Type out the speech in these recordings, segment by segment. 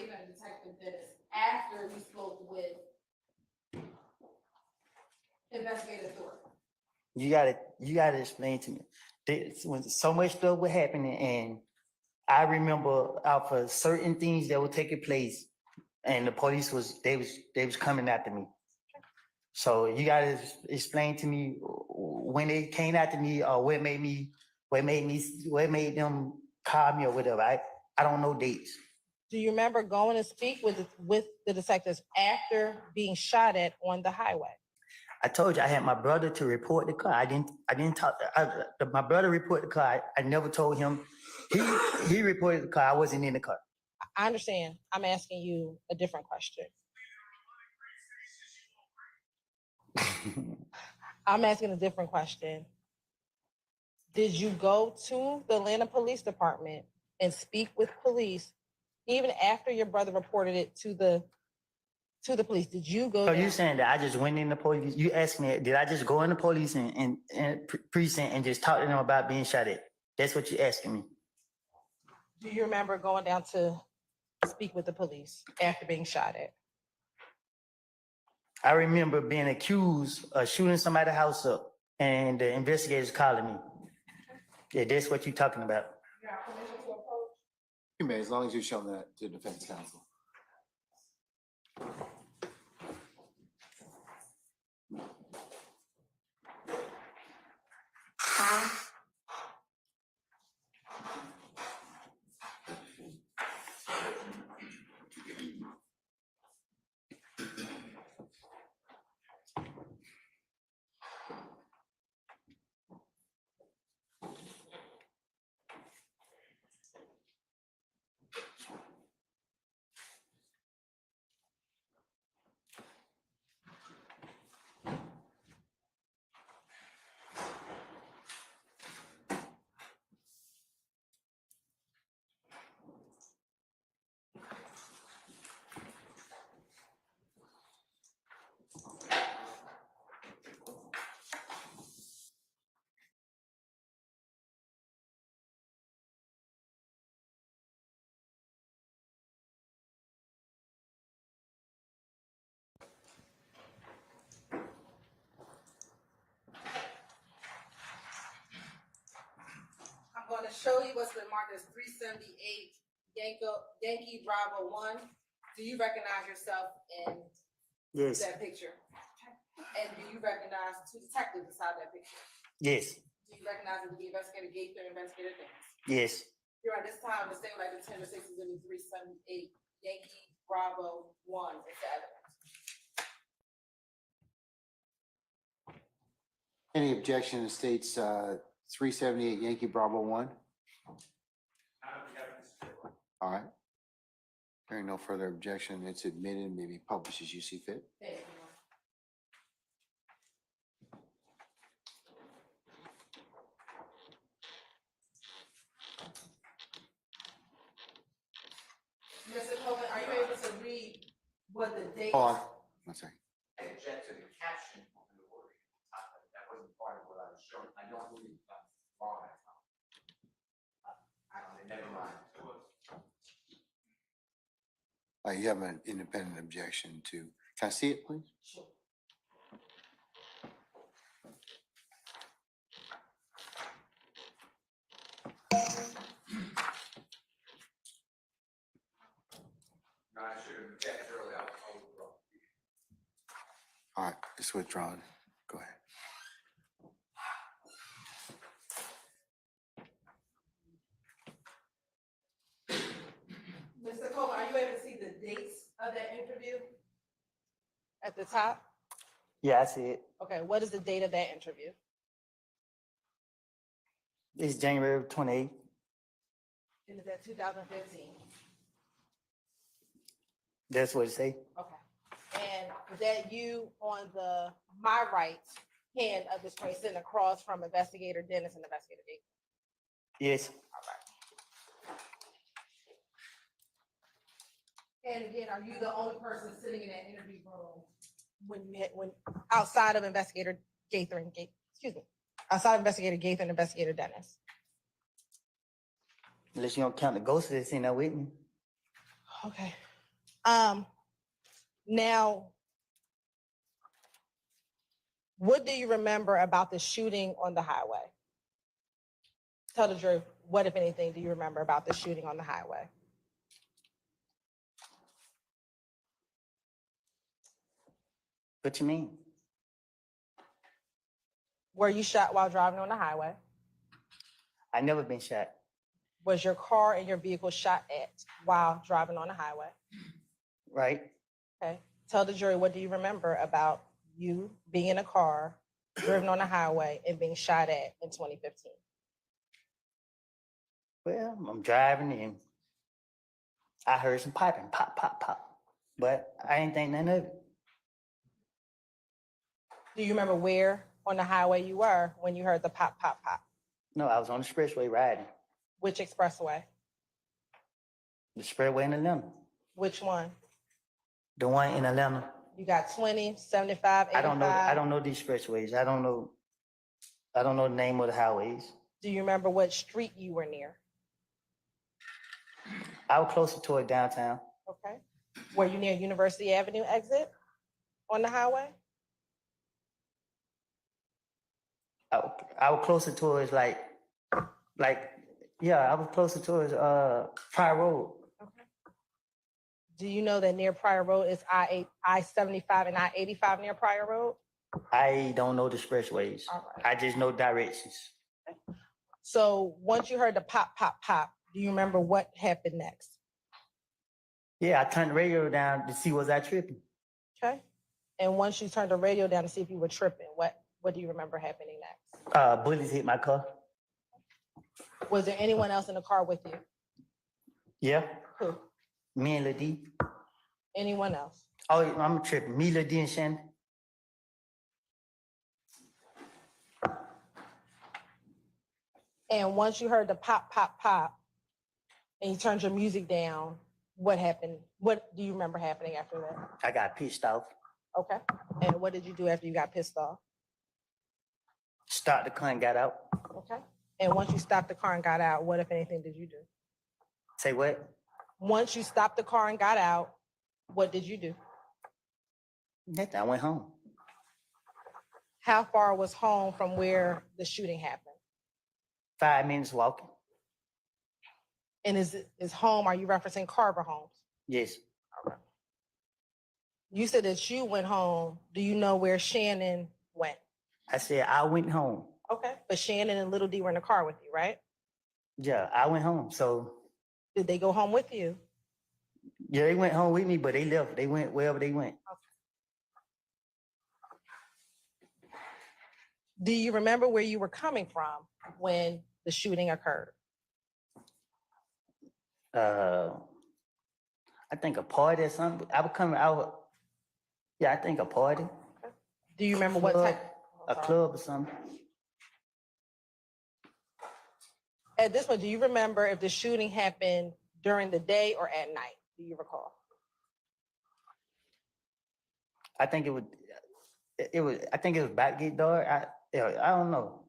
Gaither and Detective Dennis after we spoke with Investigator Thorpe? You gotta explain to me. When so much stuff was happening, and I remember for certain things that were taking place, and the police was coming after me. So you gotta explain to me when they came after me, or what made them call me or whatever. I don't know dates. Do you remember going to speak with the detectives after being shot at on the highway? I told you I had my brother to report the car. I didn't talk. My brother reported the car. I never told him. He reported the car. I wasn't in the car. I understand. I'm asking you a different question. I'm asking a different question. Did you go to the Atlanta Police Department and speak with police even after your brother reported it to the police? Did you go? So you saying that I just went in the police? You asked me, did I just go in the police and precinct and just talk to them about being shot at? That's what you're asking me. Do you remember going down to speak with the police after being shot at? I remember being accused of shooting somebody's house up, and the investigators calling me. Yeah, that's what you're talking about. You may, as long as you've shown that to defense counsel. I'm going to show you what's been marked as 378 Yankee Bravo 1. Do you recognize yourself in that picture? And do you recognize two detectives inside that picture? Yes. Do you recognize it to be Investigator Gaither and Investigator Dennis? Yes. Here at this time, the state would like to tender 6 is in the 378 Yankee Bravo 1. It's the evidence. Any objection to states 378 Yankee Bravo 1? All right. Hearing no further objection, it's admitted, maybe published as you see fit. Thank you. Mr. Coleman, are you able to read what the date? Hold on. One second. I object to the caption on the wording. That wasn't part of what I was showing. I don't believe that's wrong. Never mind. You have an independent objection to, can I see it, please? Sure. No, I should have objected earlier. I was wrong. All right, it's withdrawn. Go ahead. Mr. Coleman, are you able to see the dates of that interview at the top? Yeah, I see it. Okay, what is the date of that interview? It's January 28th. And is that 2015? That's what it say. Okay. And is that you on my right hand of the screen sitting across from Investigator Dennis and Investigator Gaither? Yes. All right. And again, are you the only person sitting in that interview room when outside of Investigator Gaither and outside of Investigator Gaither and Investigator Dennis? Unless you don't count the ghost that's in there with me. Okay. Now, what do you remember about the shooting on the highway? Tell the jury, what, if anything, do you remember about the shooting on the highway? What you mean? Were you shot while driving on the highway? I never been shot. Was your car and your vehicle shot at while driving on the highway? Right? Okay. Tell the jury, what do you remember about you being in a car, driven on the highway, and being shot at in 2015? Well, I'm driving and I heard some piping, pop, pop, pop. But I ain't think nothing of it. Do you remember where on the highway you were when you heard the pop, pop, pop? No, I was on the expressway riding. Which expressway? The expressway in Atlanta. Which one? The one in Atlanta. You got 20, 75, 85? I don't know the expressways. I don't know the name of the highways. Do you remember what street you were near? I was closer toward downtown. Okay. Were you near University Avenue exit on the highway? I was closer towards yeah, I was closer towards Pryor Road. Okay. Do you know that near Pryor Road is I-75 and I-85 near Pryor Road? I don't know the expressways. All right. I just know directions. So once you heard the pop, pop, pop, do you remember what happened next? Yeah, I turned the radio down to see was I tripping. Okay. And once you turned the radio down to see if you were tripping, what do you remember happening next? Bullets hit my car. Was there anyone else in the car with you? Yeah, Who? me and Ladie. Anyone else? Oh, I'm tripping. Me, Ladie, and Shannon. And once you heard the pop, pop, pop, and you turned your music down, what happened? What do you remember happening after that? I got pissed off. Okay. And what did you do after you got pissed off? Stopped the car and got out. Okay. And once you stopped the car and got out, what, if anything, did you do? Say what? Once you stopped the car and got out, what did you do? Nothing. I went home. How far was home from where the shooting happened? 5 minutes walking. And is home, are you referencing Carver Homes? Yes. You said that you went home. Do you know where Shannon went? I said I went home. Okay. But Shannon and Little D were in the car with you, right? Yeah, I went home. So Did they go home with you? yeah, they went home with me, but they left. They went wherever they went. Do you remember where you were coming from when the shooting occurred? I think a party or something. I think a party. Do you remember what type? A club or something. At this point, do you remember if the shooting happened during the day or at night? Do you recall? I think it was about to get dark. I don't know.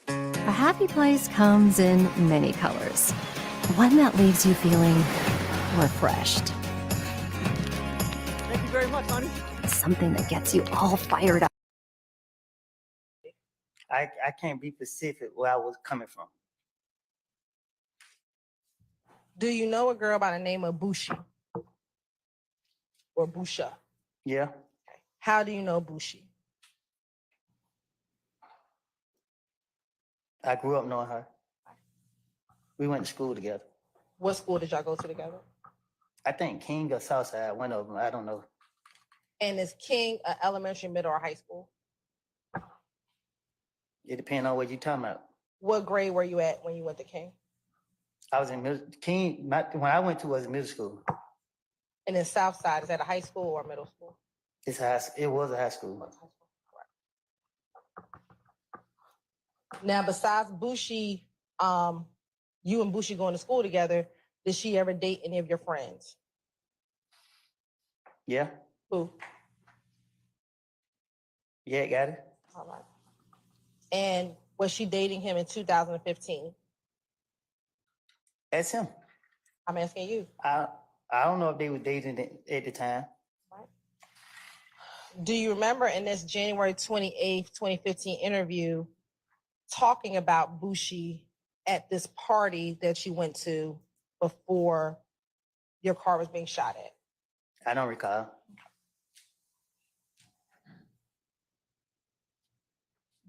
A happy place comes in many colors. One that leaves you feeling refreshed. Thank you very much, honey. Something that gets you all fired up. I can't be specific where I was coming from. Do you know a girl by the name of Bushi? Or Busha? Yeah. How do you know Bushi? I grew up knowing her. We went to school together. What school did y'all go to together? I think King or Southside, one of them. I don't know. And is King an elementary, middle, or high school? It depends on what you're talking about. What grade were you at when you went to King? I was in King. When I went to was middle school. And in Southside, is that a high school or middle school? It was a high school. Now, besides Bushi, you and Bushi going to school together, did she ever date any of your friends? Yeah. Who? Yeah, got it. All right. And was she dating him in 2015? That's him. I'm asking you. I don't know if they were dating at the time. Right. Do you remember in this January 28th, 2015 interview talking about Bushi at this party that you went to before your car was being shot at? I don't recall.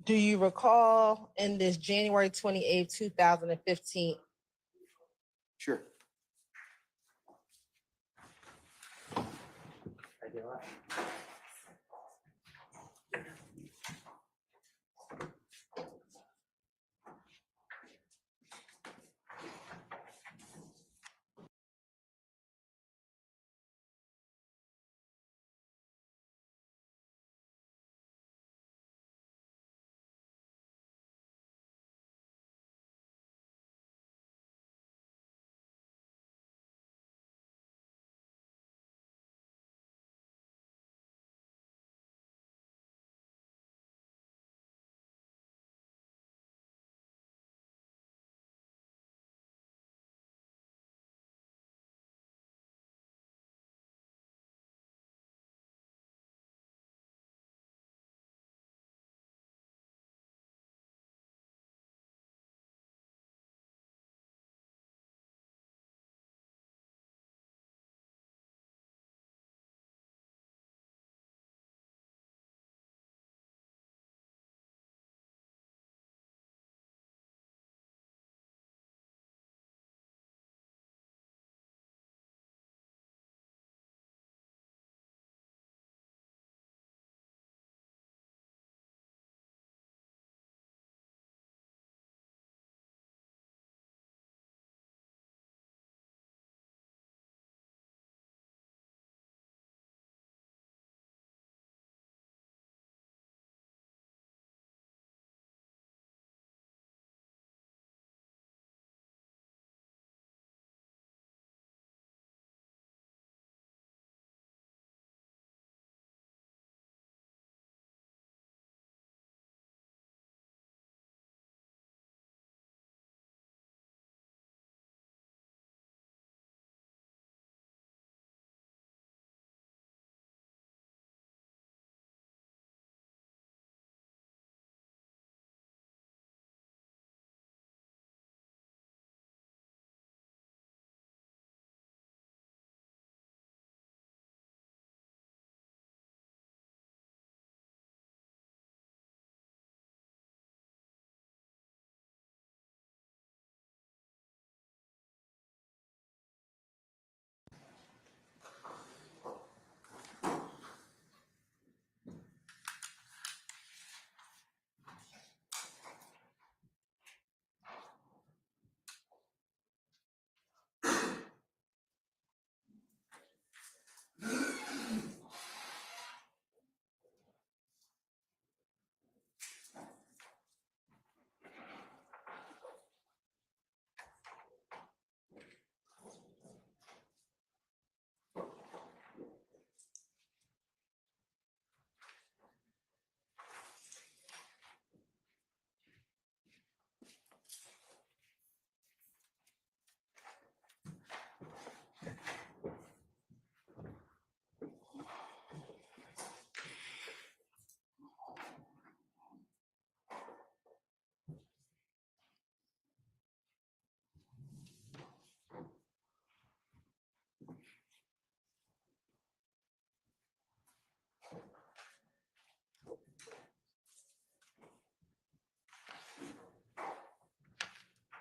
Do you recall in this January 28th, 2015? Sure.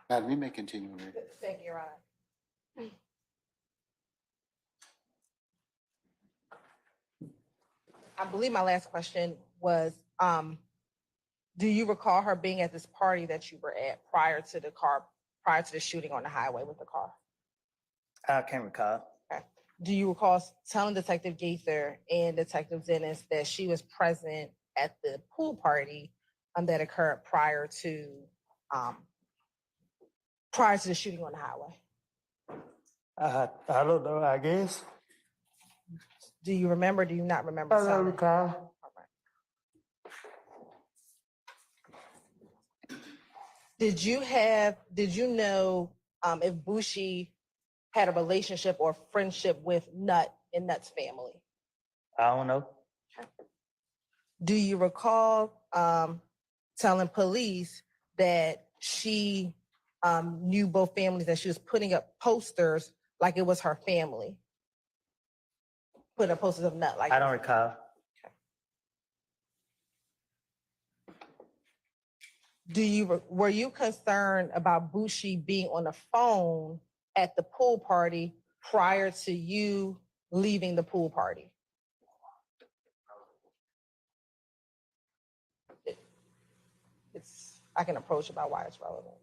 Madam, you may continue. Mary. Thank you, Your Honor. I believe my last question was, do you recall her being at this party that you were at prior to the shooting on the highway with the car? I can't recall. Okay. Do you recall telling Detective Gaither and Detective Dennis that she was present at the pool party that occurred prior to the shooting on the highway? I don't know, I guess. Do you remember? Do you not remember? I don't telling? recall. All right. Did you know if Bushi had a relationship or friendship with Nut and Nut's family? I don't know. Do you recall telling police that she knew both families and she was putting up posters like it was her family? Putting up posters of Nut like I don't recall. Were you concerned about Bushi being on the phone at the pool party prior to you leaving the pool party? I can approach about why it's relevant.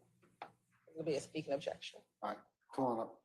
It'll be a speaking objection. All right, come on up.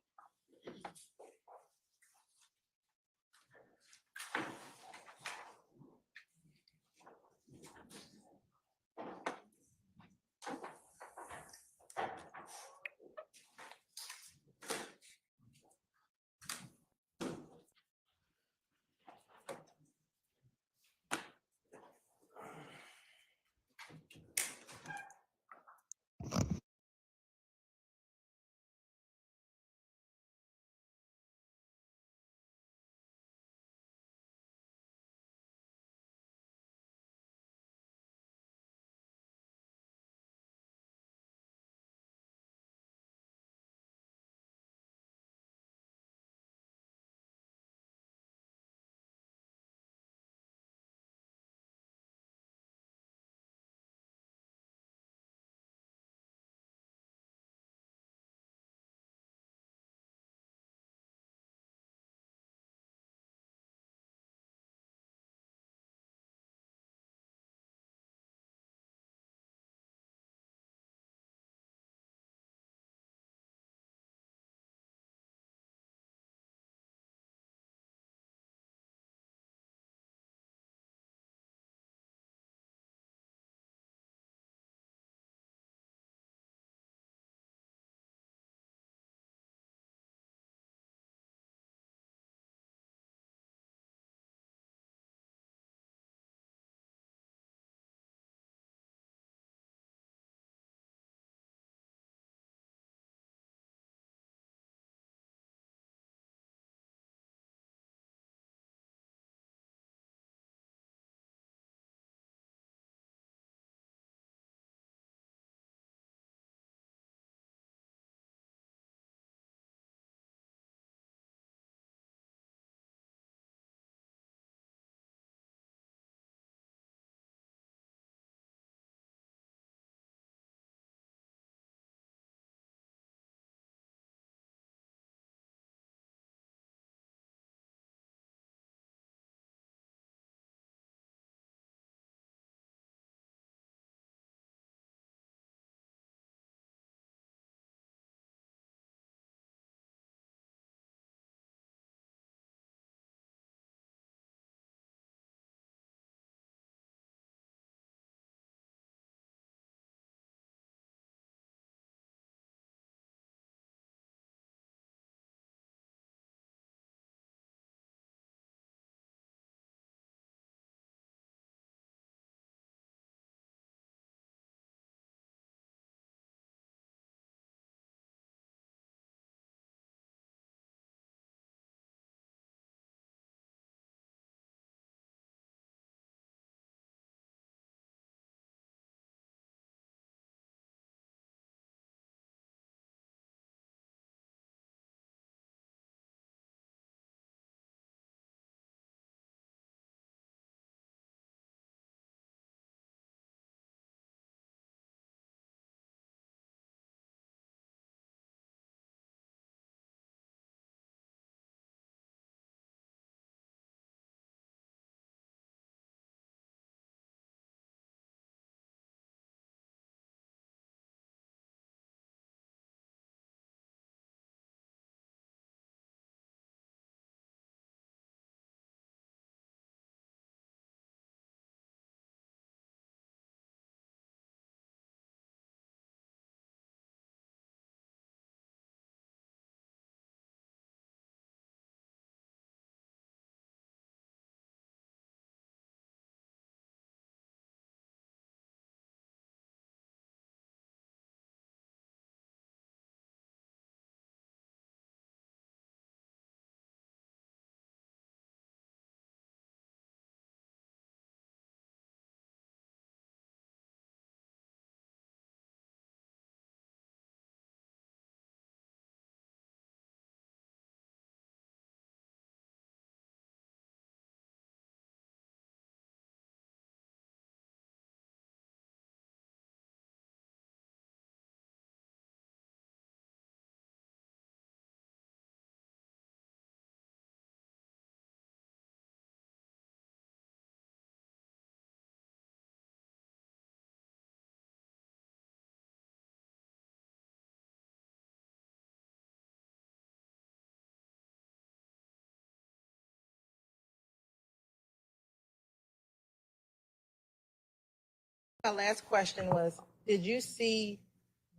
My last question was, did you see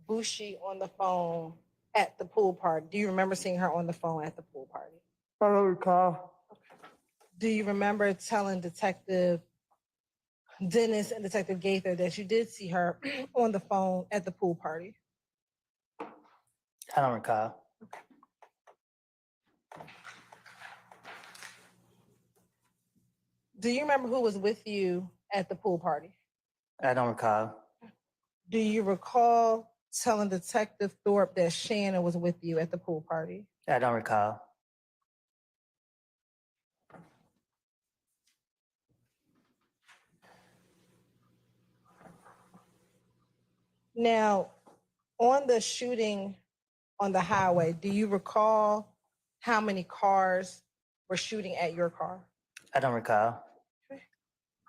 Bushi on the phone at the pool party? Do you remember seeing her on the phone at the pool party? I don't recall. Do you remember telling Detective Dennis and Detective Gaither that you did see her on the phone at the pool party? I don't recall. Do you remember who was with you at the pool party? I don't recall. Do you recall telling Detective Thorpe that Shannon was with you at the pool party? I don't recall. Now, on the shooting on the highway, do you recall how many cars were shooting at your car? I don't recall.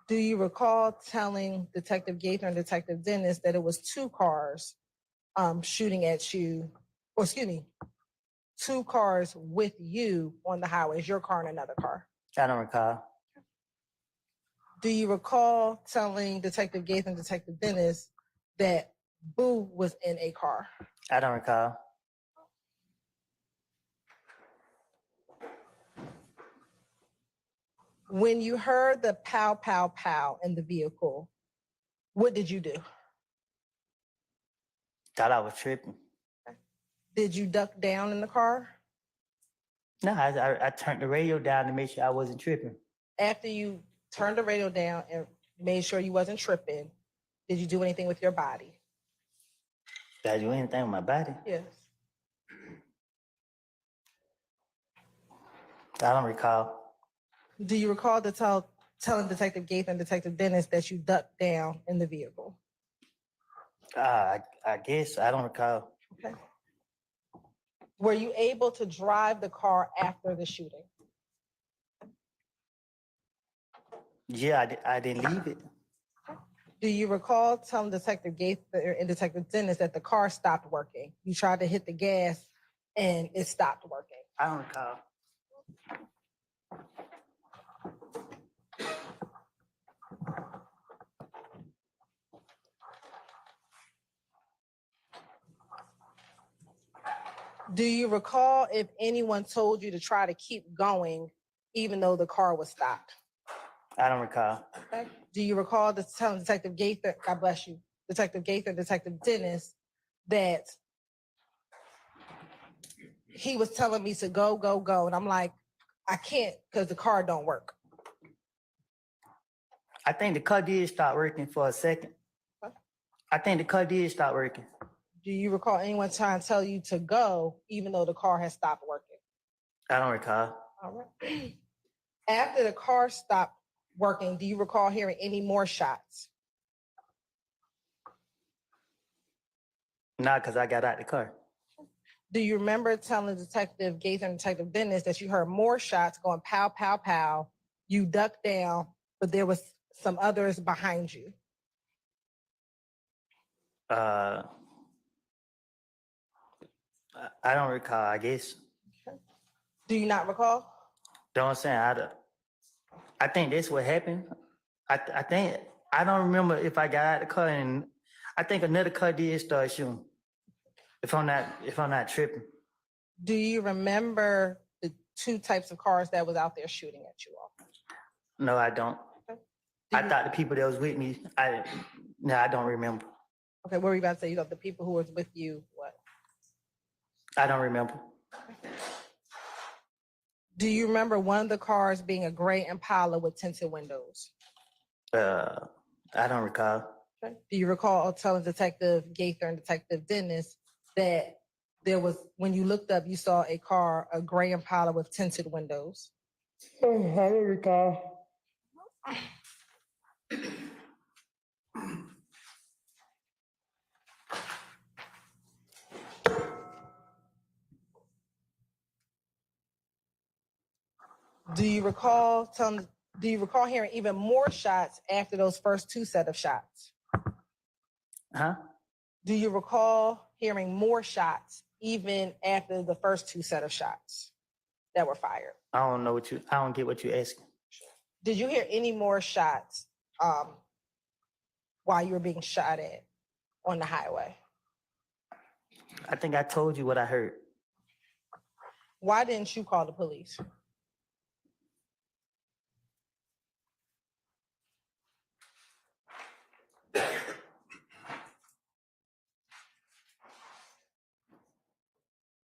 Do you recall telling Detective Gaither and Detective Dennis that it was 2 cars shooting at you, or excuse me, 2 cars with you on the highway? Is your car and another car? I don't recall. Do you recall telling Detective Gaither and Detective Dennis that Boo was in a car? I don't recall. When you heard the pow, pow, pow in the vehicle, what did you do? Thought I was tripping. Did you duck down in the car? No, I turned the radio down to make sure I wasn't tripping. After you turned the radio down and made sure you wasn't tripping, did you do anything with your body? Did I do anything with my body? Yes. I don't recall. Do you recall telling Detective Gaither and Detective Dennis that you ducked down in the vehicle? I guess I don't recall. Okay. Were you able to drive the car after the shooting? Yeah, I didn't leave it. Do you recall telling Detective Gaither and Detective Dennis that the car stopped working? You tried to hit the gas and it stopped working. I don't recall. Do you recall if anyone told you to try to keep going even though the car was stopped? I don't recall. Okay. Do you recall telling Detective Gaither, God bless you, Detective Gaither, Detective Dennis, that he was telling me to go, go, go, and I'm like, I can't because the car don't work? I think the car did start working for a second. Huh? I think the car did start working. Do you recall anyone trying to tell you to go even though the car has stopped working? I don't recall. All right. After the car stopped working, do you recall hearing any more shots? Not because I got out the car. Do you remember telling Detective Gaither and Detective Dennis that you heard more shots going pow, pow, pow? You ducked down, but there was some others behind you. I don't recall, I guess. Do you not recall? Don't say I think that's what happened. I think I don't remember if I got out the car, and I think another car did start shooting. If I'm not tripping. Do you remember the 2 types of cars that was out there shooting at you all? No, I don't. Okay. I thought the people that was with me, I don't remember. Okay, what were you about to say? You thought the people who was with you, what? I don't remember. Do you remember one of the cars being a gray Impala with tinted windows? I don't recall. Okay. Do you recall telling Detective Gaither and Detective Dennis that there was, when you looked up, you saw a car, a gray Impala with tinted windows? I don't recall. Do you recall hearing even more shots after those first 2 set of shots? Huh? Do you recall hearing more shots even after the first 2 set of shots that were fired? I don't get what you're asking. Did you hear any more shots while you were being shot at on the highway? I think I told you what I heard. Why didn't you call the police?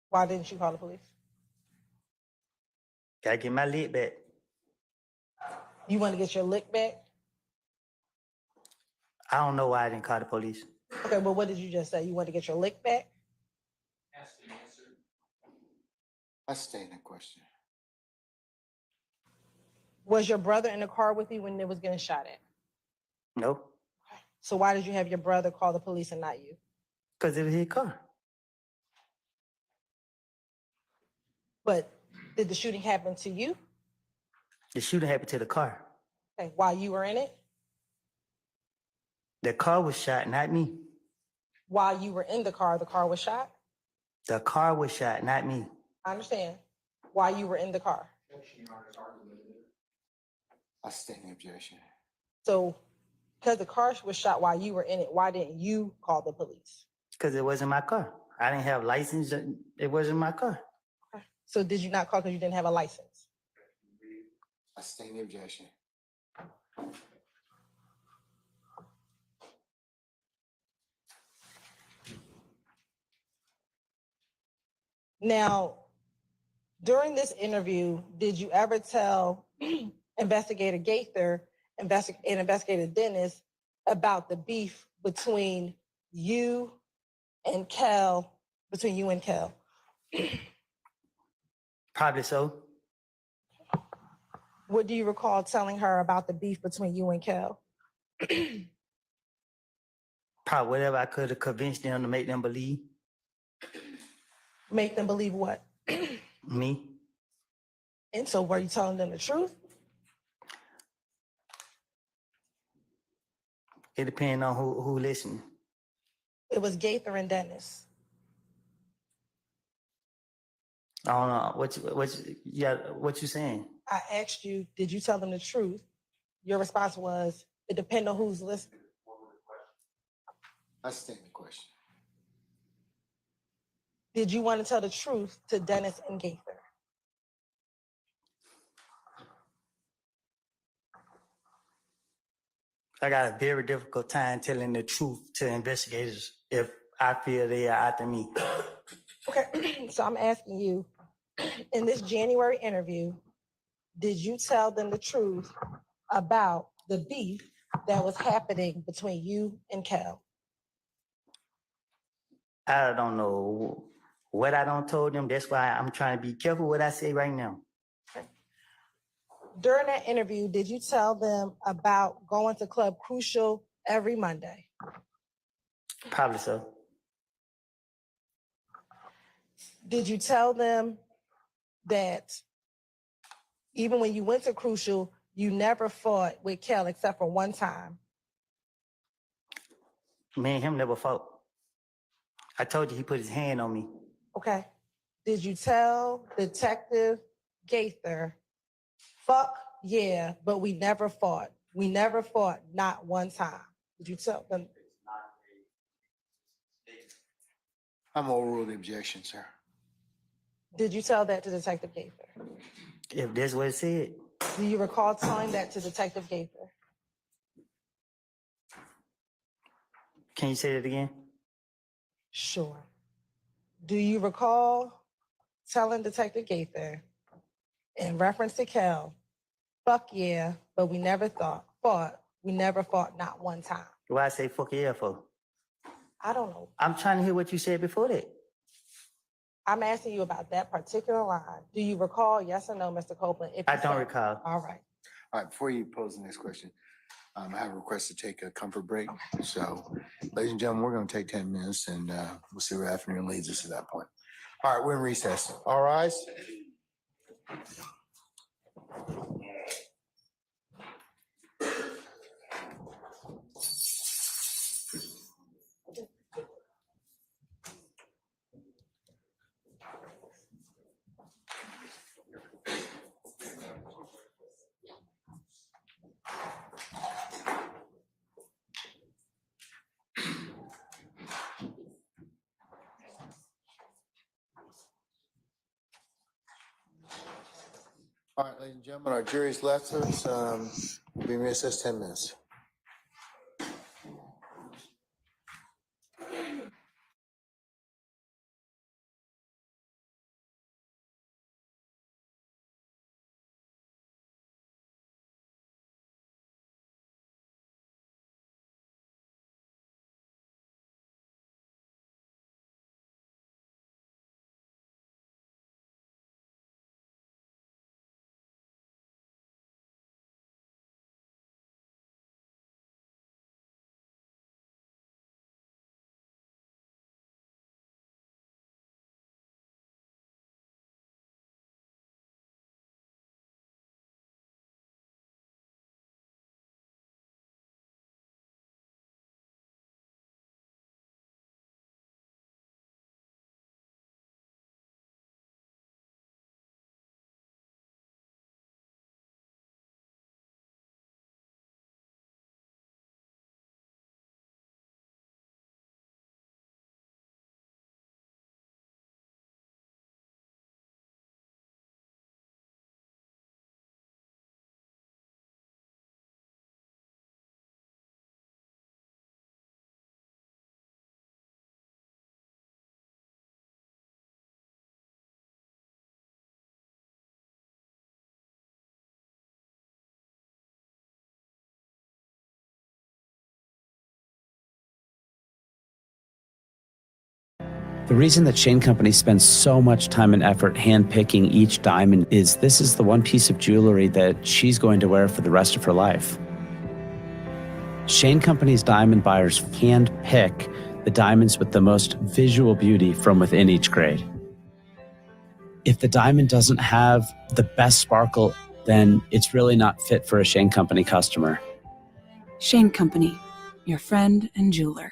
Why didn't you call the police? Gotta get my lid back. You want to get your lick back? I don't know why I didn't call the police. Okay, but what did you just say? You want to get your lick back? Ask and answer. I stay in the question. Was your brother in the car with you when it was getting shot at? No, So why did you have your brother call the police and not you? because it was his car. But did the shooting happen to you? The shooting happened to the car. Okay, while you were in it? The car was shot, not me. While you were in the car was shot? The car was shot, not me. I understand. While you were in the car. I stay in the objection. So because the car was shot while you were in it, why didn't you call the police? Because it wasn't my car. I didn't have license. It wasn't my car. Okay. So did you not call because you didn't have a license? I stay in the objection. Now, during this interview, did you ever tell Investigator Gaither and Investigator Dennis about the beef between you and Kel, between you and Kel? Probably so. What do you recall telling her about the beef between you and Kel? Probably whatever I could have convinced them to make them believe Make them believe what? me. And so were you telling them the truth? It depends on who listening. It was Gaither and Dennis. I don't know what you saying. I asked you, did you tell them the truth? Your response was, it depends on who's listening. I stay in the question. Did you want to tell the truth to Dennis and Gaither? I got a very difficult time telling the truth to investigators if I feel they are after me. Okay, so I'm asking you, in this January interview, did you tell them the truth about the beef that was happening between you and Kel? I don't know what I don't told them. That's why I'm trying to be careful what I say right now. During that interview, did you tell them about going to Club Crucial every Monday? Probably so. Did you tell them that even when you went to Crucial, you never fought with Kel except for one time? Me and him never fought. I told you he put his hand on me. Okay. Did you tell Detective Gaither, fuck yeah, but we never fought? We never fought, not one time. Did you tell them? I'm overrule the objection, sir. Did you tell that to Detective Gaither? If that's what it said. Do you recall telling that to Detective Gaither? Can you say that again? Sure. Do you recall telling Detective Gaither in reference to Kel, fuck yeah, but we never fought, not one time? Why I say fuck yeah for? I don't know. I'm trying to hear what you said before that. I'm asking you about that particular line. Do you recall, yes or no, Mr. Copeland? If I you don't said- recall. All right. All right, before you pose the next question, I have a request to take a comfort break. So, ladies and gentlemen, we're going to take 10 minutes and we'll see where afternoon leads us at that point. All right, we're in recess. All rise. All right, ladies and gentlemen, our jury's left us. We'll be in recess 10 minutes. The reason that Shane Company spends so much time and effort handpicking each diamond is this is the one piece of jewelry that she's going to wear for the rest of her life. Shane Company's diamond buyers handpick the diamonds with the most visual beauty from within each grade. If the diamond doesn't have the best sparkle, then it's really not fit for a Shane Company customer. Shane Company, your friend and jeweler.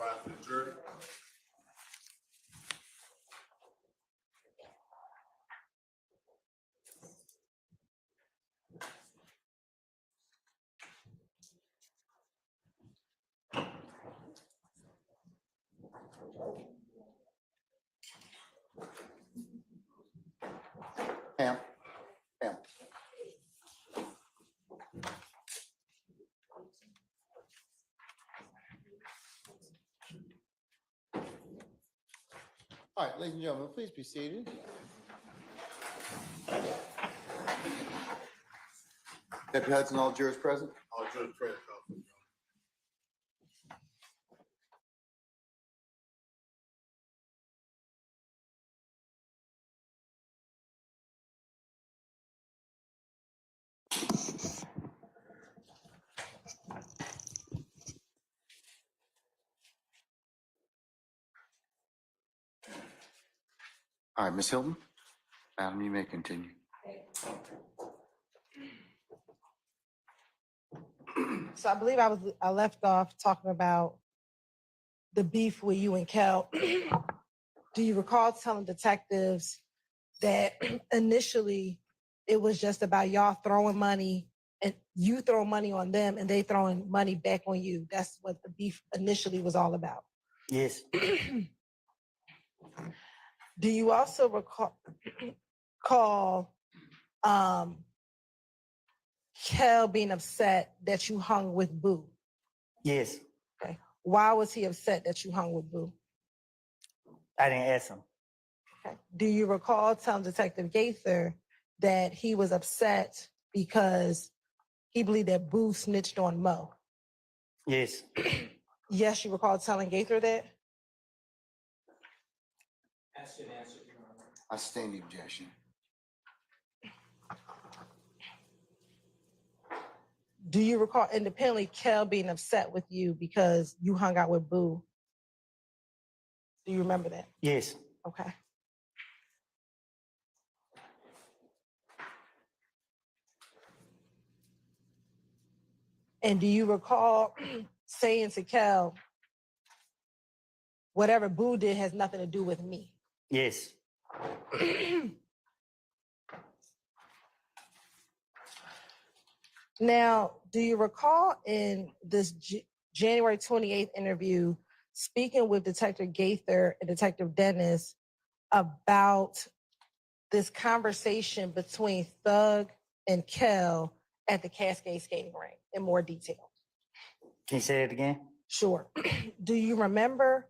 rise to the jury. Pam, Pam. All right, ladies and gentlemen, please be seated. Deputy Hudson, all jurors present? All judge present, Counsel. All right, Ms. Hilton, madam, you may continue. So I believe I left off talking about the beef with you and Kel. Do you recall telling detectives that initially it was just about y'all throwing money and you throw money on them and they throwing money back on you? That's what the beef initially was all about. Yes, Do you also recall Kel being upset that you hung with Boo? yes. Okay. Why was he upset that you hung with Boo? I didn't ask him. Okay. Do you recall telling Detective Gaither that he was upset because he believed that Boo snitched on Mo? Yes, Yes, you recall telling Gaither that? I stand the objection. Do you recall independently Kel being upset with you because you hung out with Boo? Do you remember that? yes, Okay. And do you recall saying to Kel, whatever Boo did has nothing to do with me? yes. Now, do you recall in this January 28th interview, speaking with Detective Gaither and Detective Dennis about this conversation between Thug and Kel at the Cascade skating rink in more detail? Can you say it again? Sure. Do you remember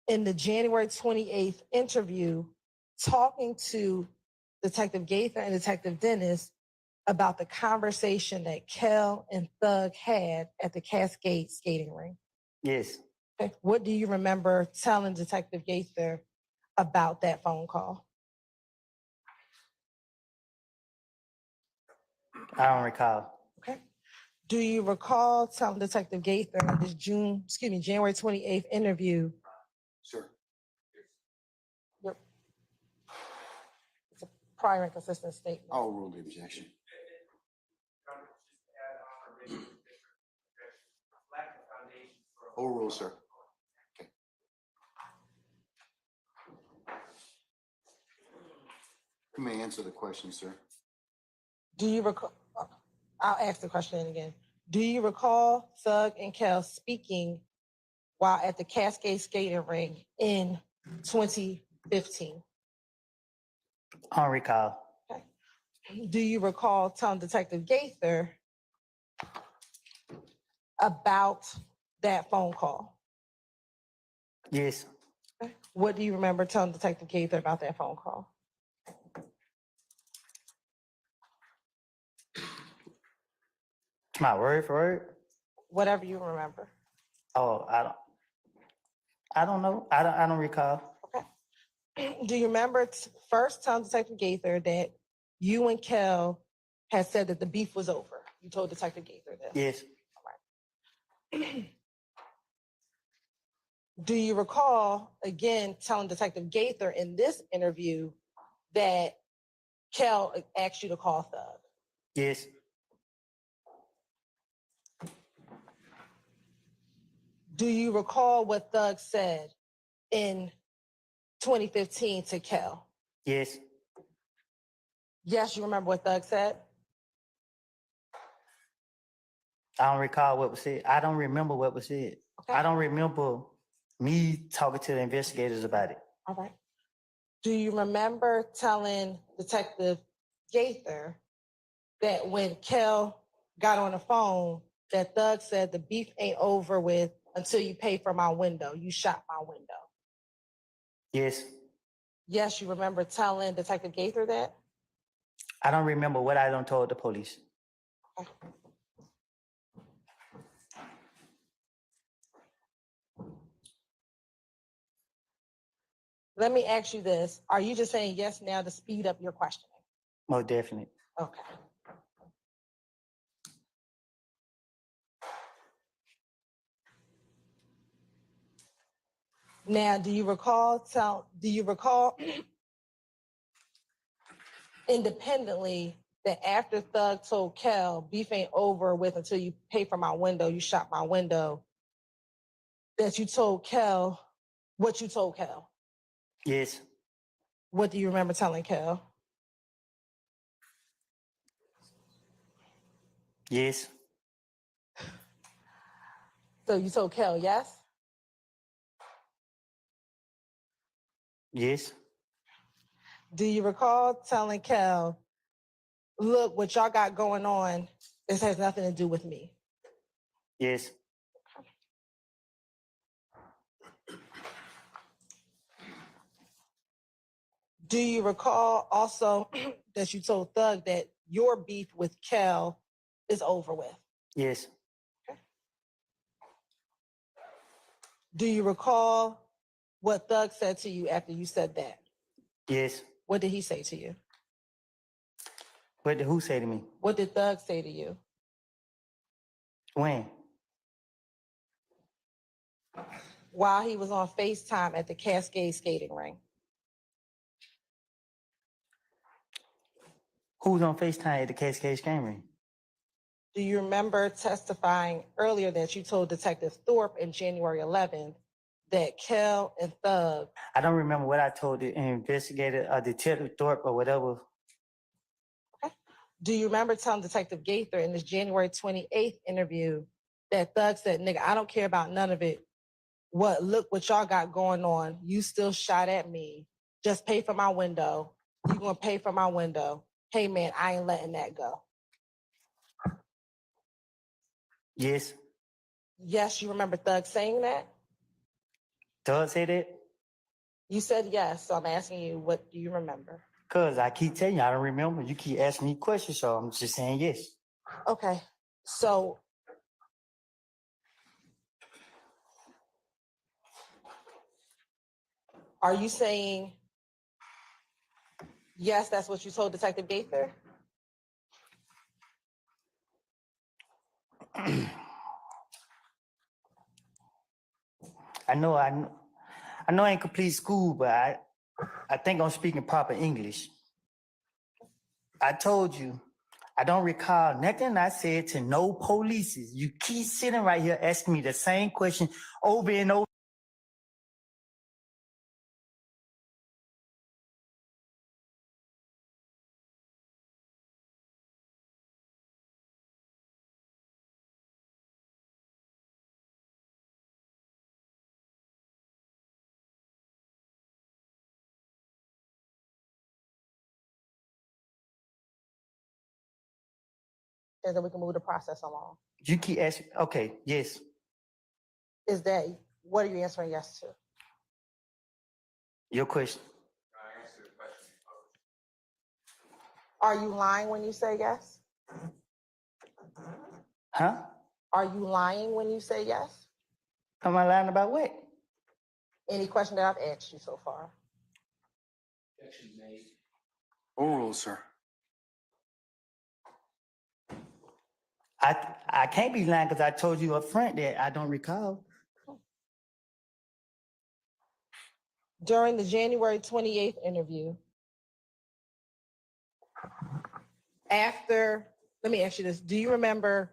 in the January 28th interview talking to Detective Gaither and Detective Dennis about the conversation that Kel and Thug had at the Cascade skating rink? Yes. Okay. What do you remember telling Detective Gaither about that phone call? I don't recall. Okay. Do you recall telling Detective Gaither in this January 28th interview? Sure. Yep. It's a prior and consistent statement. I'll rule the objection. Overrule, sir. Okay. You may answer the question, sir. Do you recall? I'll ask the question again. Do you recall Thug and Kel speaking while at the Cascade skating rink in 2015? I don't recall. Okay. Do you recall telling Detective Gaither about that phone call? Yes. Okay. What do you remember telling Detective Gaither about that phone call? My word for word? Whatever you remember. Oh, I don't know. I don't recall. Okay. Do you remember first telling Detective Gaither that you and Kel had said that the beef was over? You told Detective Gaither this. Yes. Do you recall, again, telling Detective Gaither in this interview that Kel asked you to call Thug? Yes. Do you recall what Thug said in 2015 to Kel? Yes. Yes, you remember what Thug said? I don't recall what was said. I don't remember what was said. Okay. I don't remember me talking to the investigators about it. All right. Do you remember telling Detective Gaither that when Kel got on the phone, that Thug said the beef ain't over with until you pay for my window? You shot my window. Yes. Yes, you remember telling Detective Gaither that? I don't remember what I done told the police. Okay. Let me ask you this. Are you just saying yes now to speed up your questioning? Most definitely. Okay. Now, do you recall independently that after Thug told Kel, beef ain't over with until you pay for my window, you shot my window, that you told Kel what you told Kel? Yes. What do you remember telling Kel? Yes. So you told Kel, yes? Yes. Do you recall telling Kel, look, what y'all got going on, this has nothing to do with me? Yes. Do you recall also that you told Thug that your beef with Kel is over with? Yes. Do you recall what Thug said to you after you said that? Yes. What did he say to you? What did who say to me? What did Thug say to you? When? While he was on FaceTime at the Cascade skating ring. Who was on FaceTime at the Cascade camera? Do you remember testifying earlier that you told Detective Thorpe in January 11th that Kel and Thug, I don't remember what I told the investigator or Detective Thorpe or whatever. do you remember telling Detective Gaither in this January 28th interview that Thug said, nigga, I don't care about none of it. Look what y'all got going on. You still shot at me. Just pay for my window. You gonna pay for my window. Hey man, I ain't letting that go. Yes. Yes, you remember Thug saying that? Does say that? You said yes, so I'm asking you, what do you remember? Cause I keep telling you, I don't remember. You keep asking me questions, so I'm just saying yes. Okay, so are you saying yes, that's what you told Detective Gaither? I know I ain't complete school, but I think I'm speaking proper English. I told you, I don't recall nothing I said to no police. You keep sitting right here asking me the same question over and over. And then we can move the process along. You keep asking, okay, yes. Is that, what are you answering yes to? Your question. I answered the question you posed. Are you lying when you say yes? Huh? Are you lying when you say yes? Am I lying about what? Any question that I've asked you so far? Oral, sir. I can't be lying because I told you up front that I don't recall. During the January 28th interview, let me ask you this. Do you remember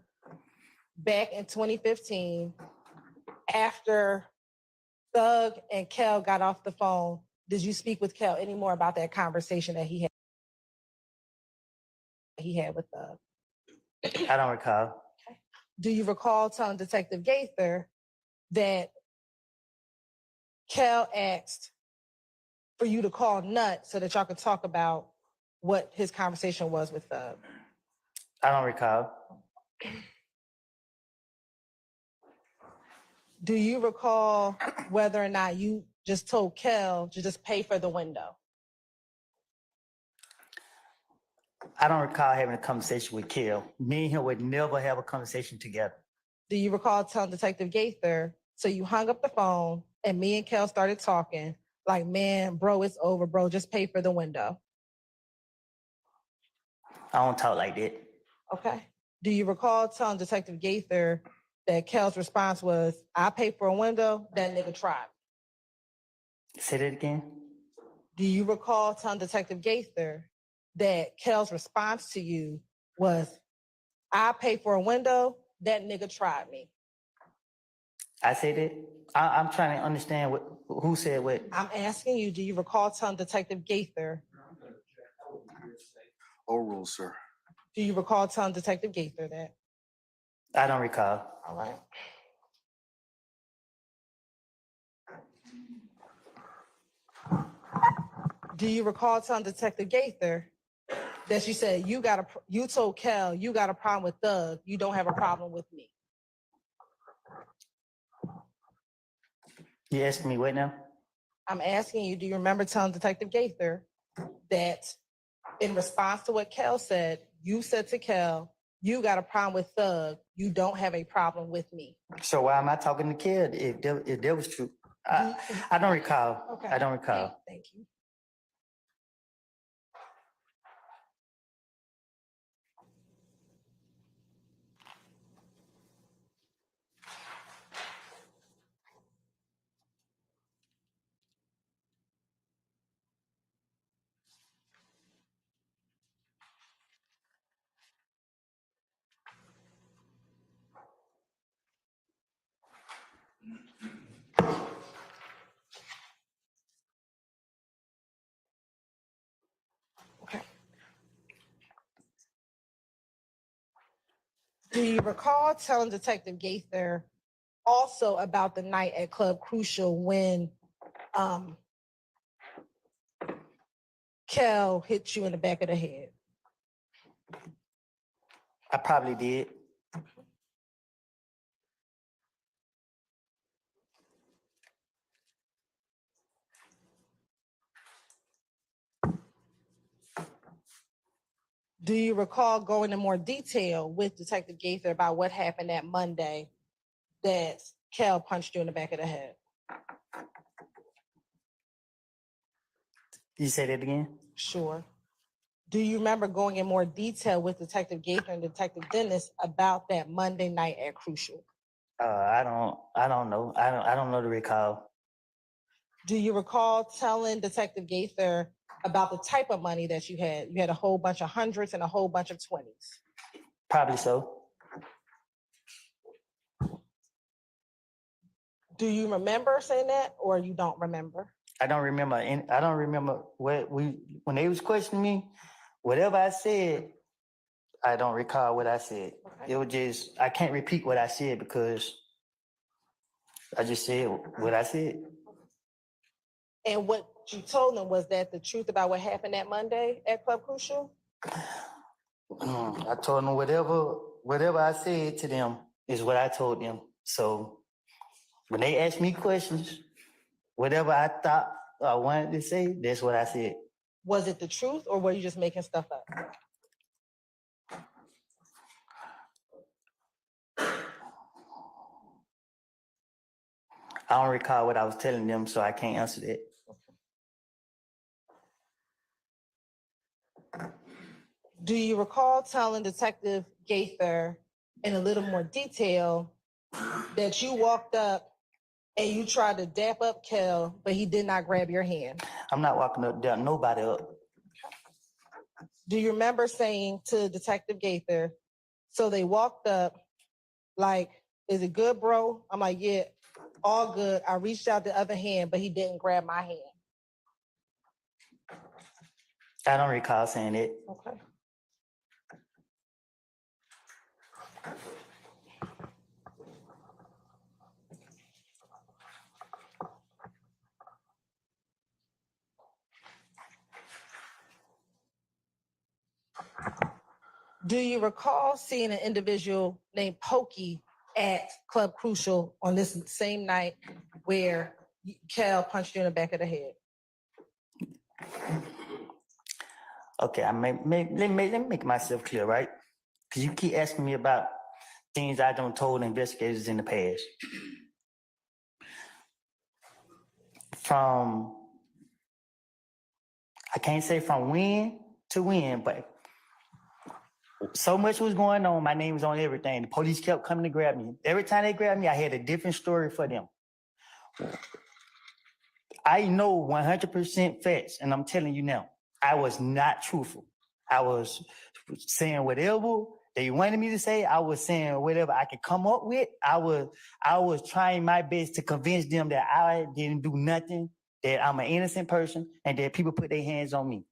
back in 2015, after Thug and Kel got off the phone, did you speak with Kel any more about that conversation that he had with Thug? I don't recall. Do you recall telling Detective Gaither that Kel asked for you to call Nut so that y'all could talk about what his conversation was with Thug? I don't recall. Do you recall whether or not you just told Kel to just pay for the window? I don't recall having a conversation with Kel. Me and him would never have a conversation together. Do you recall telling Detective Gaither, so you hung up the phone and me and Kel started talking like, man, bro, it's over, bro, just pay for the window? I don't talk like that. Okay. Do you recall telling Detective Gaither that Kel's response was, I pay for a window, that nigga tried? Say that again. Do you recall telling Detective Gaither that Kel's response to you was, I pay for a window, that nigga tried me? I said it. I'm trying to understand who said what. I'm asking you, do you recall telling Detective Gaither, Overruled, sir. do you recall telling Detective Gaither that? I don't recall. All right. Do you recall telling Detective Gaither that you said you told Kel you got a problem with Thug, you don't have a problem with me? You asking me what now? I'm asking you, do you remember telling Detective Gaither that in response to what Kel said, you said to Kel, you got a problem with Thug, you don't have a problem with me? So why am I talking to Kel if that was true? I don't recall. Okay. I don't recall. Thank you. Okay. Do you recall telling Detective Gaither also about the night at Club Crucial when Kel hit you in the back of the head? I probably did. Do you recall going in more detail with Detective Gaither about what happened that Monday that Kel punched you in the back of the head? You say that again? Sure. Do you remember going in more detail with Detective Gaither and Detective Dennis about that Monday night at Crucial? I don't know. I don't know the recall. Do you recall telling Detective Gaither about the type of money that you had? You had a whole bunch of hundreds and a whole bunch of 20s. Probably so. Do you remember saying that or you don't remember? I don't remember. I don't remember when they was questioning me. Whatever I said, I don't recall what I said. Okay. It was just I can't repeat what I said because I just said what I said. And what you told them, was that the truth about what happened that Monday at Club Crucial? I told them whatever I said to them is what I told them. So when they asked me questions, whatever I thought I wanted to say, that's what I said. Was it the truth or were you just making stuff up? I don't recall what I was telling them, so I can't answer that. Do you recall telling Detective Gaither in a little more detail that you walked up and you tried to dap up Kel, but he did not grab your hand? I'm not walking up there, nobody up. Do you remember saying to Detective Gaither, so they walked up like, is it good, bro? I'm like, yeah. All good. I reached out the other hand, but he didn't grab my hand. I don't recall saying it. Okay. Do you recall seeing an individual named Pokey at Club Crucial on this same night where Cal punched you in the back of the head? Okay, let me make myself clear, right? Because you keep asking me about things I don't told investigators in the past. I can't say from when to when, but so much was going on. My name was on everything. The police kept coming to grab me. Every time they grabbed me, I had a different story for them. I know 100% facts, and I'm telling you now, I was not truthful. I was saying whatever they wanted me to say. I was saying whatever I could come up with. I was trying my best to convince them that I didn't do nothing, that I'm an innocent person, and that people put their hands on me.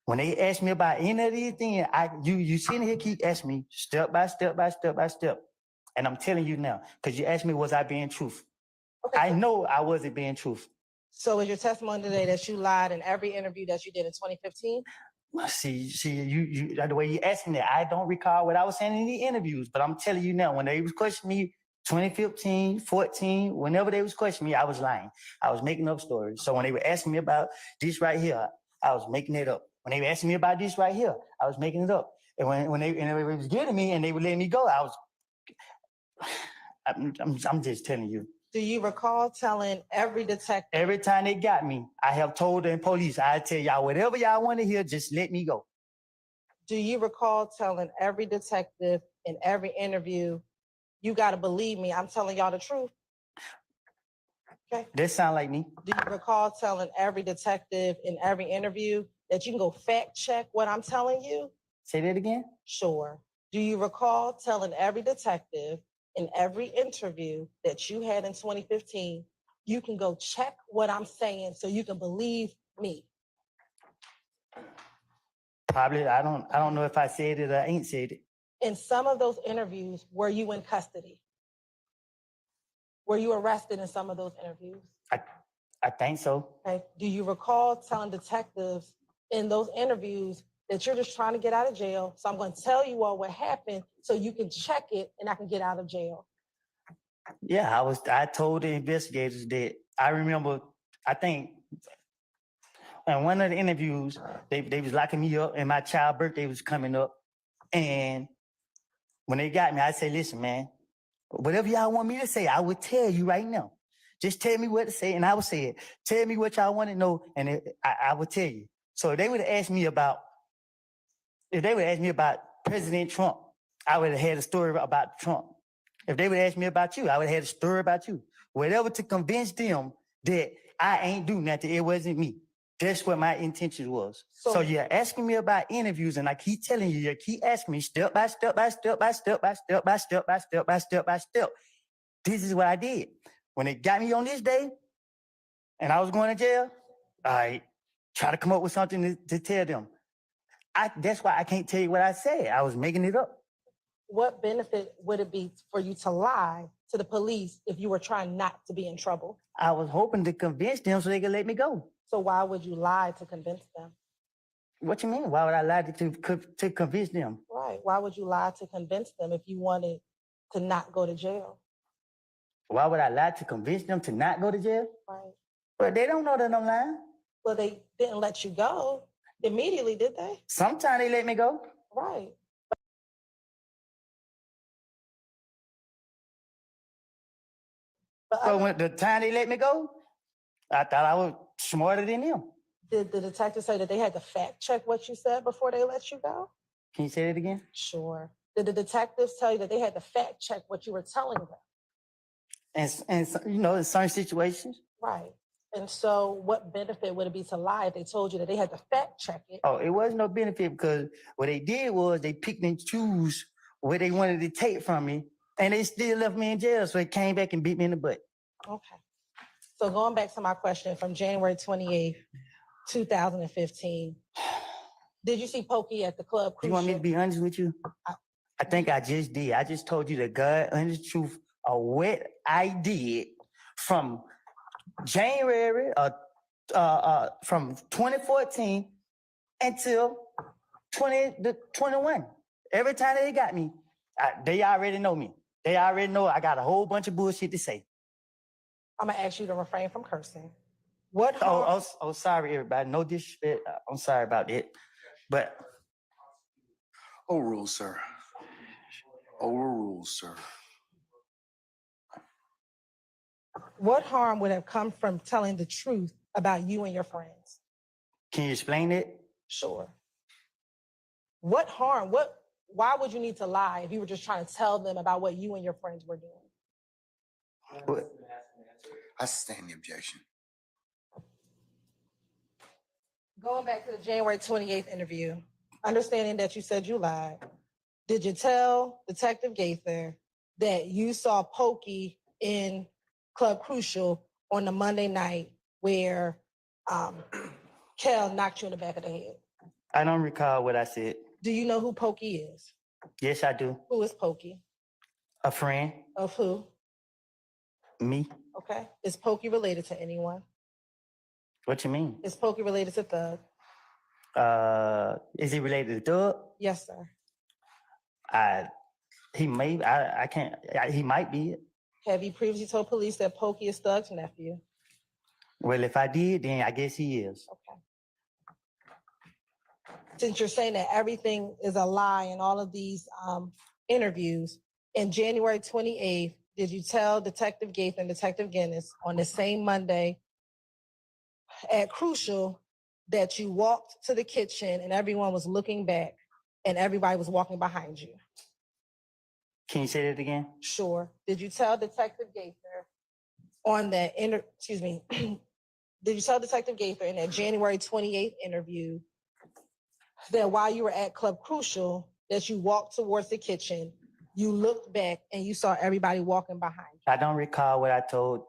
When they ask me about any of these things, you sitting here keep asking me step by step by step by step. And I'm telling you now, because you asked me, was I being truthful? Okay. I know I wasn't being truthful. So is your testimony today that you lied in every interview that you did in 2015? See, you the way you asked me that, I don't recall what I was saying in the interviews, but I'm telling you now, when they was questioning me 2015, 14, whenever they was questioning me, I was lying. I was making up stories. So when they were asking me about this right here, I was making it up. When they were asking me about this right here, I was making it up. And when they was getting me and they would let me go, I'm just telling you. Do you recall telling every detective? Every time they got me, I have told the police, I tell y'all whatever y'all want to hear, just let me go. Do you recall telling every detective in every interview, you got to believe me, I'm telling y'all the truth? Okay. That sound like me. Do you recall telling every detective in every interview that you can go fact check what I'm telling you? Say that again? Sure. Do you recall telling every detective in every interview that you had in 2015, you can go check what I'm saying so you can believe me? Probably. I don't know if I said it or I ain't said it. In some of those interviews, were you in custody? Were you arrested in some of those interviews? I think so. Okay. Do you recall telling detectives in those interviews that you're just trying to get out of jail? So I'm going to tell you all what happened so you can check it and I can get out of jail. Yeah, I told the investigators that I remember, I think in one of the interviews, they was locking me up and my child's birthday was coming up. And when they got me, I said, listen, man, whatever y'all want me to say, I would tell you right now. Just tell me what to say and I would say it. Tell me what y'all want to know and I would tell you. So if they would have asked me about President Trump, I would have had a story about Trump. If they would ask me about you, I would have had a story about you. Whatever to convince them that I ain't do nothing, it wasn't me. That's what my intention was. So you're asking me about interviews, and I keep telling you, you keep asking me step by step by step by step by step by step by step by step by step. This is what I did. When they got me on this day, and I was going to jail, I try to come up with something to tell them. That's why I can't tell you what I said. I was making it up. What benefit would it be for you to lie to the police if you were trying not to be in trouble? I was hoping to convince them so they could let me go. So why would you lie to convince them? What you mean? Why would I lie to convince them? Right. Why would you lie to convince them if you wanted to not go to jail? Why would I lie to convince them to not go to jail? Right. But they don't know that I'm lying. Well, they didn't let you go immediately, did they? Sometimes they let me go. Right. So when the time they let me go, I thought I was smarter than them. Did the detective say that they had to fact check what you said before they let you go? Can you say it again? Sure. Did the detectives tell you that they had to fact check what you were telling them? And you know, in certain situations. Right. And so what benefit would it be to lie if they told you that they had to fact check it? Oh, it was no benefit because what they did was they picked and choose what they wanted to take from me, and they still left me in jail. So they came back and beat me in the butt. Okay. So going back to my question from January 28th, 2015, did you see Pokey at the club? You want me to Crucial? be honest with you? I think I just did. I just told you the God honest truth of what I did from January from 2014 until 2021. Every time they got me, they already know me. They already know I got a whole bunch of bullshit to say. I'm gonna ask you to refrain from cursing. What harm? Oh, sorry, everybody. No disrespect. I'm sorry about that. But Overruled, sir. Overruled, sir. What harm would have come from telling the truth about you and your friends? can you explain it? Sure. What harm? Why would you need to lie if you were just trying to tell them about what you and your friends were doing? What- I sustain the objection. Going back to the January 28th interview, understanding that you said you lied, did you tell Detective Gaither that you saw Pokey in Club Crucial on the Monday night where Kel knocked you in the back of the head? I don't recall what I said. Do you know who Pokey is? Yes, I do. Who is Pokey? A friend, Of who? me. Okay. Is Pokey related to anyone? What you mean? Is Pokey related to Thug? Is he related to Doug? Yes, sir. He may. I can't. He might be. Have you previously told police that Pokey is Thug's nephew? Well, if I did, then I guess he is. Okay. Since you're saying that everything is a lie in all of these interviews, in January 28th, did you tell Detective Gaither and Detective Guinness on the same Monday at Crucial that you walked to the kitchen and everyone was looking back and everybody was walking behind you? Can you say that again? Sure. Did you tell Detective Gaither on that did you tell Detective Gaither in that January 28th interview that while you were at Club Crucial, that you walked towards the kitchen, you looked back and you saw everybody walking behind you? I don't recall what I told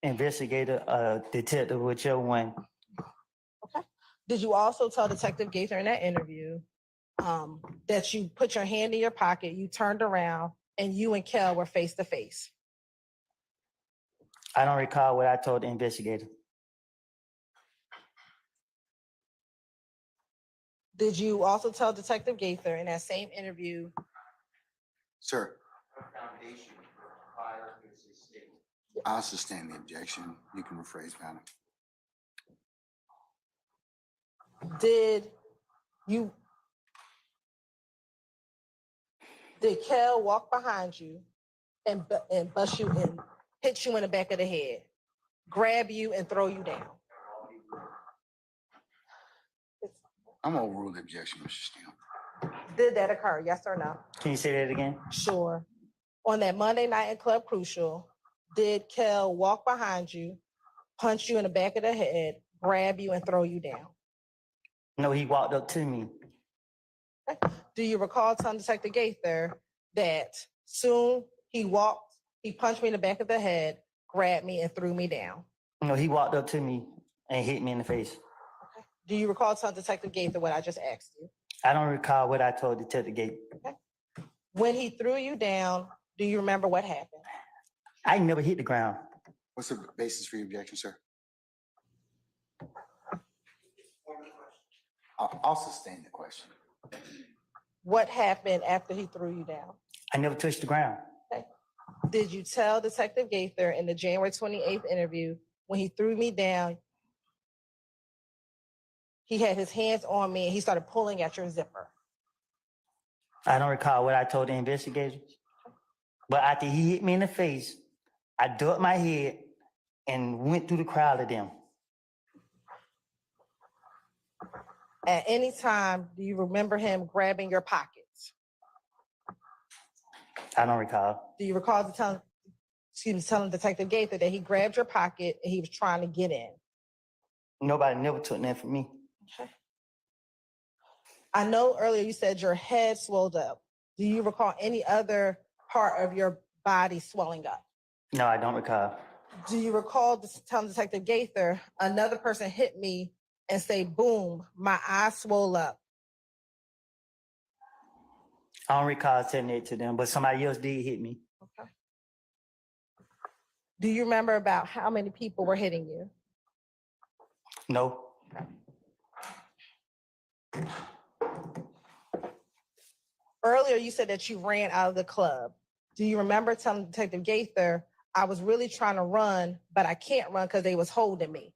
investigator, detective, whichever one. Okay. Did you also tell Detective Gaither in that interview that you put your hand in your pocket, you turned around, and you and Kel were face to face? I don't recall what I told the investigator. Did you also tell Detective Gaither in that same interview? Sir, Foundation for prior hearsay statement. I'll sustain the objection. You can rephrase, madam. Did Kel walk behind you and bust you and hit you in the back of the head, grab you and throw you down? I'm gonna overrule the objection, Mr. Steele. Did that occur? Yes or no? Can you say that again? Sure. On that Monday night at Club Crucial, did Kel walk behind you, punch you in the back of the head, grab you and throw you down? No, he walked up to me. Do you recall telling Detective Gaither that soon he punched me in the back of the head, grabbed me and threw me down? No, he walked up to me and hit me in the face. Okay. Do you recall telling Detective Gaither what I just asked you? I don't recall what I told Detective Gate. Okay. When he threw you down, do you remember what happened? I never hit the ground. What's the basis for your objection, sir? I'll sustain the question. What happened after he threw you down? I never touched the ground. Okay. Did you tell Detective Gaither in the January 28th interview when he threw me down, he had his hands on me and he started pulling at your zipper? I don't recall what I told the investigators. But after he hit me in the face, I ducked my head and went through the crowd of them. At any time, do you remember him grabbing your pockets? I don't recall. Do you recall telling Detective Gaither that he grabbed your pocket and he was trying to get in? Nobody never took that from me. Okay. I know earlier you said your head swelled up. Do you recall any other part of your body swelling up? No, I don't recall. Do you recall telling Detective Gaither, another person hit me and say, boom, my eye swole up? I don't recall telling it to them, but somebody else did hit me. Okay. Do you remember about how many people were hitting you? No. Earlier, you said that you ran out of the club. Do you remember telling Detective Gaither, I was really trying to run, but I can't run because they was holding me?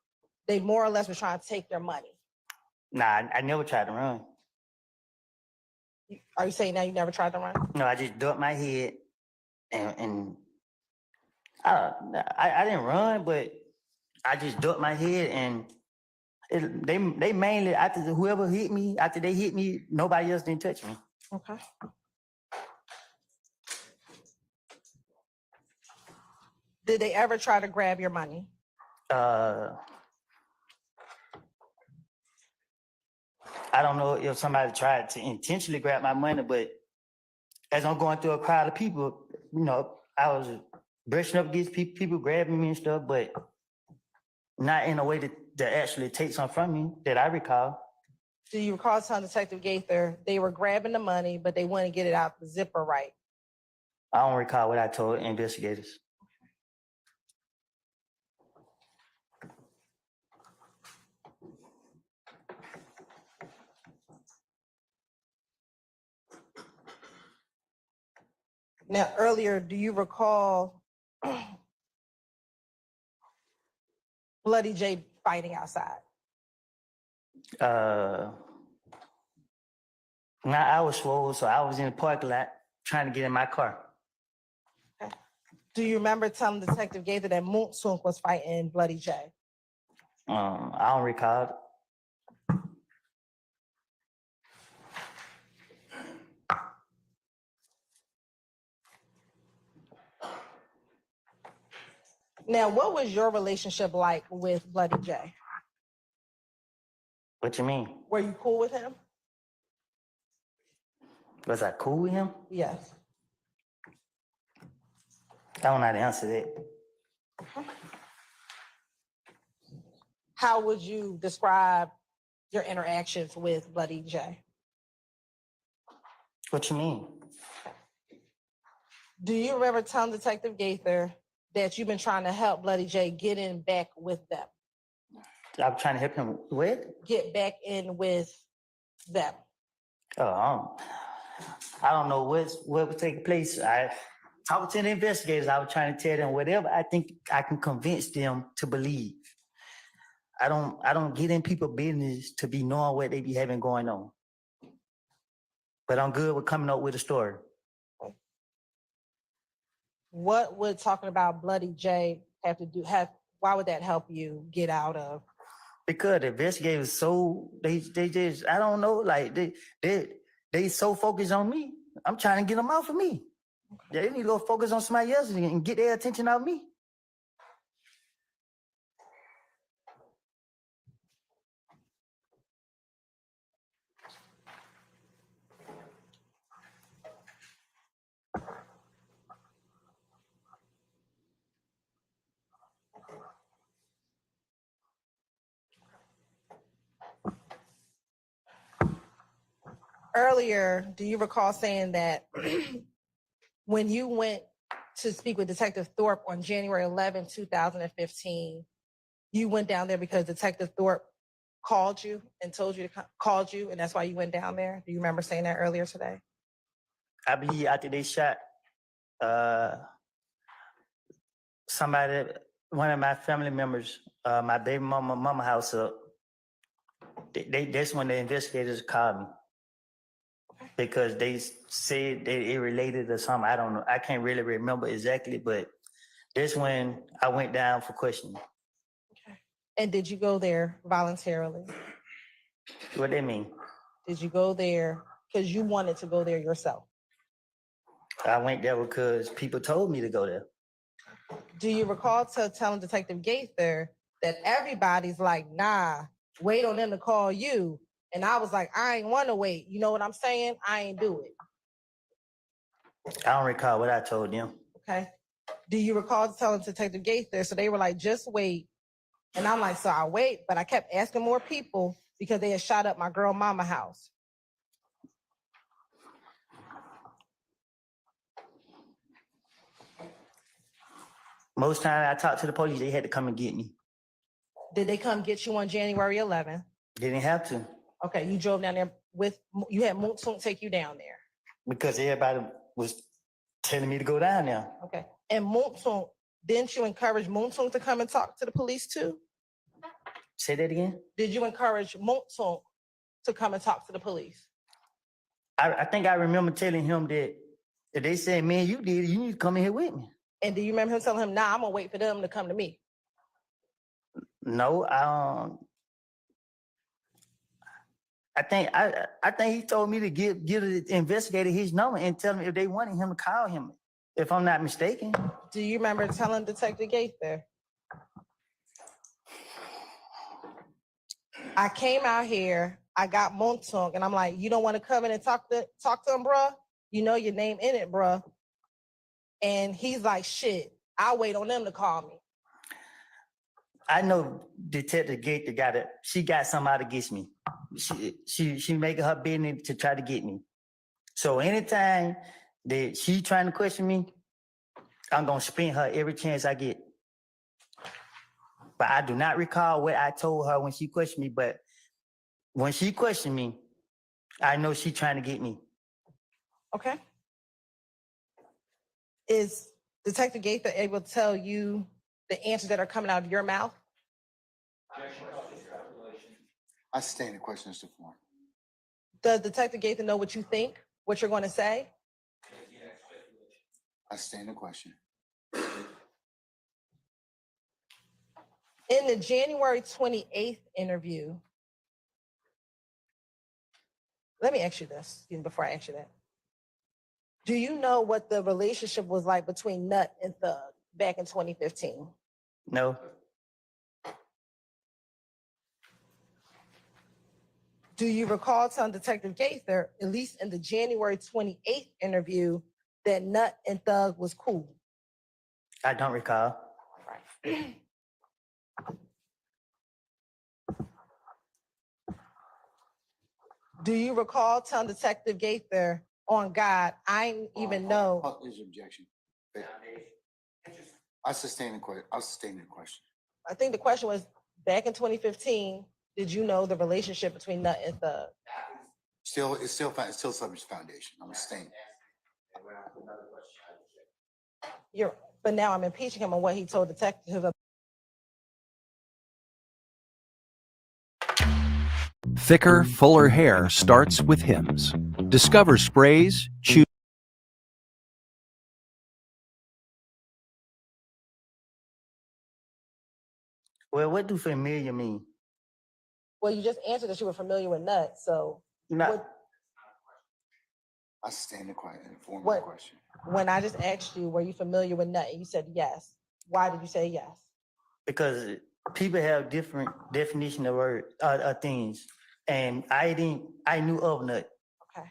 They more or less were trying to take their money. Nah, I never tried to run. Are you saying now you never tried to run? No, I just ducked my head and I didn't run, but I just ducked my head and they mainly, after whoever hit me, after they hit me, nobody else didn't touch me. Okay. Did they ever try to grab your money? I don't know if somebody tried to intentionally grab my money, but as I'm going through a crowd of people, I was brushing up against people grabbing me and stuff, but not in a way that actually take something from me that I recall. Do you recall telling Detective Gaither they were grabbing the money, but they wouldn't get it out the zipper right? I don't recall what I told investigators. Now, earlier, do you recall Bloody J fighting outside? Now I was swole, so I was in the parking lot trying to get in my car. Okay. Do you remember telling Detective Gaither that Moonsunk was fighting Bloody J? I don't recall. Now, what was your relationship like with Bloody J? What you mean? Were you cool with him? Was I cool with him? Yes. I don't know how to answer that. How would you describe your interactions with Bloody J? What you mean? Do you remember telling Detective Gaither that you've been trying to help Bloody J get in back with them? I'm trying to help him with? Get back in with them. Oh, I don't know what was taking place. I talked to the investigators. I was trying to tell them whatever I think I can convince them to believe. I don't get in people's business to be knowing what they be having going on. But I'm good with coming up with a story. What would talking about Bloody J have to do? Why would that help you get out of? Because the investigators they just, I don't know, like they so focused on me. I'm trying to get them off of me. They need to go focus on somebody else and get their attention off me. Earlier, do you recall saying that when you went to speak with Detective Thorpe on January 11, 2015, you went down there because Detective Thorpe called you and told you called you, and that's why you went down there? Do you remember saying that earlier today? I believe after they shot somebody, one of my family members, my baby mama house up, that's when the investigators called me. Because they said it related to something. I don't know. I can't really remember exactly, but that's when I went down for questioning. Okay. And did you go there voluntarily? What that mean? Did you go there because you wanted to go there yourself? I went there because people told me to go there. Do you recall telling Detective Gaither that everybody's like, nah, wait on them to call you? And I was like, I ain't want to wait. You know what I'm saying? I ain't do it. I don't recall what I told them. Okay. Do you recall telling Detective Gaither? So they were like, just wait. And I'm like, so I wait, but I kept asking more people because they had shot up my girl mama house. Most time I talked to the police, they had to come and get me. Did they come get you on January 11th? They didn't have to Okay, you drove down there with, you had Moonsoon take you down there. because everybody was telling me to go down there. Okay. And Moonsoon, didn't you encourage Moonsoon to come and talk to the police too? Say that again. Did you encourage Moonsoon to come and talk to the police? I think I remember telling him that if they said, man, you did it, you need to come in here with me. And do you remember him telling him, nah, I'm gonna wait for them to come to me? No, I think he told me to give the investigator his number and tell him if they wanted him to call him, if I'm not mistaken. Do you remember telling Detective Gaither? I came out here, I got Moonsoon, and I'm like, you don't want to come in and talk to him, bruh? You know your name in it, bruh. And he's like, shit, I'll wait on them to call me. I know Detective Gaither she got somebody against me. She making her business to try to get me. So anytime that she trying to question me, I'm gonna spin her every chance I get. But I do not recall what I told her when she questioned me. But when she questioned me, I know she trying to get me. Okay. Is Detective Gaither able to tell you the answers that are coming out of your mouth? I sustain the question, Mr. Form. Does Detective Gaither know what you think, what you're going to say? I sustain the question. In the January 28th interview, let me ask you this before I ask you that. Do you know what the relationship was like between Nut and Thug back in 2015? No, Do you recall telling Detective Gaither, at least in the January 28th interview, that Nut and Thug was cool? I don't recall. Right. Do you recall telling Detective Gaither, on God, I didn't even know? There's objection. I sustain the question. I'll sustain the question. I think the question was, back in 2015, did you know the relationship between Nut and Thug? It's still subject to foundation. I'm staying. But now I'm impeaching him on what he told detectives. Thicker, fuller hair starts with Hims. Discover sprays, choose. Well, what do familiar mean? Well, you just answered that you were familiar with Nut, so Not, I sustain the question. Inform the What? question. when I just asked you, were you familiar with Nut, and you said yes. Why did you say yes? because people have different definition of word things, and I knew of Nut. Okay.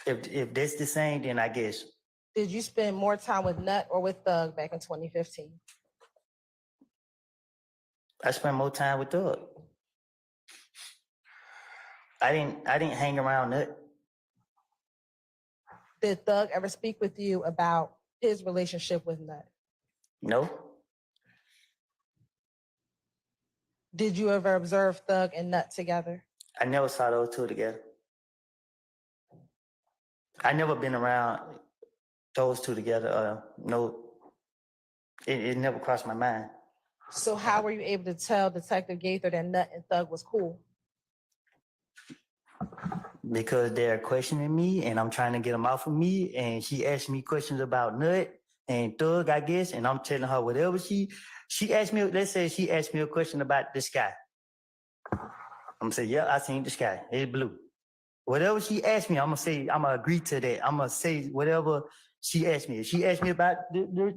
If that's the same, then I guess Did you spend more time with Nut or with Thug back in 2015? I spent more time with Thug. I didn't hang around Nut. Did Thug ever speak with you about his relationship with Nut? No, Did you ever observe Thug and Nut together? I never saw those two together. I never been around those two together. No, it never crossed my mind. So how were you able to tell Detective Gaither that Nut and Thug was cool? Because they're questioning me and I'm trying to get them off of me. And she asked me questions about Nut and Thug, I guess. And I'm telling her whatever she asked me, let's say she asked me a question about the sky. I'm gonna say, yeah, I seen the sky. It's blue. Whatever she asked me, I'm gonna agree to that. I'm gonna say whatever she asked me. If she asked me about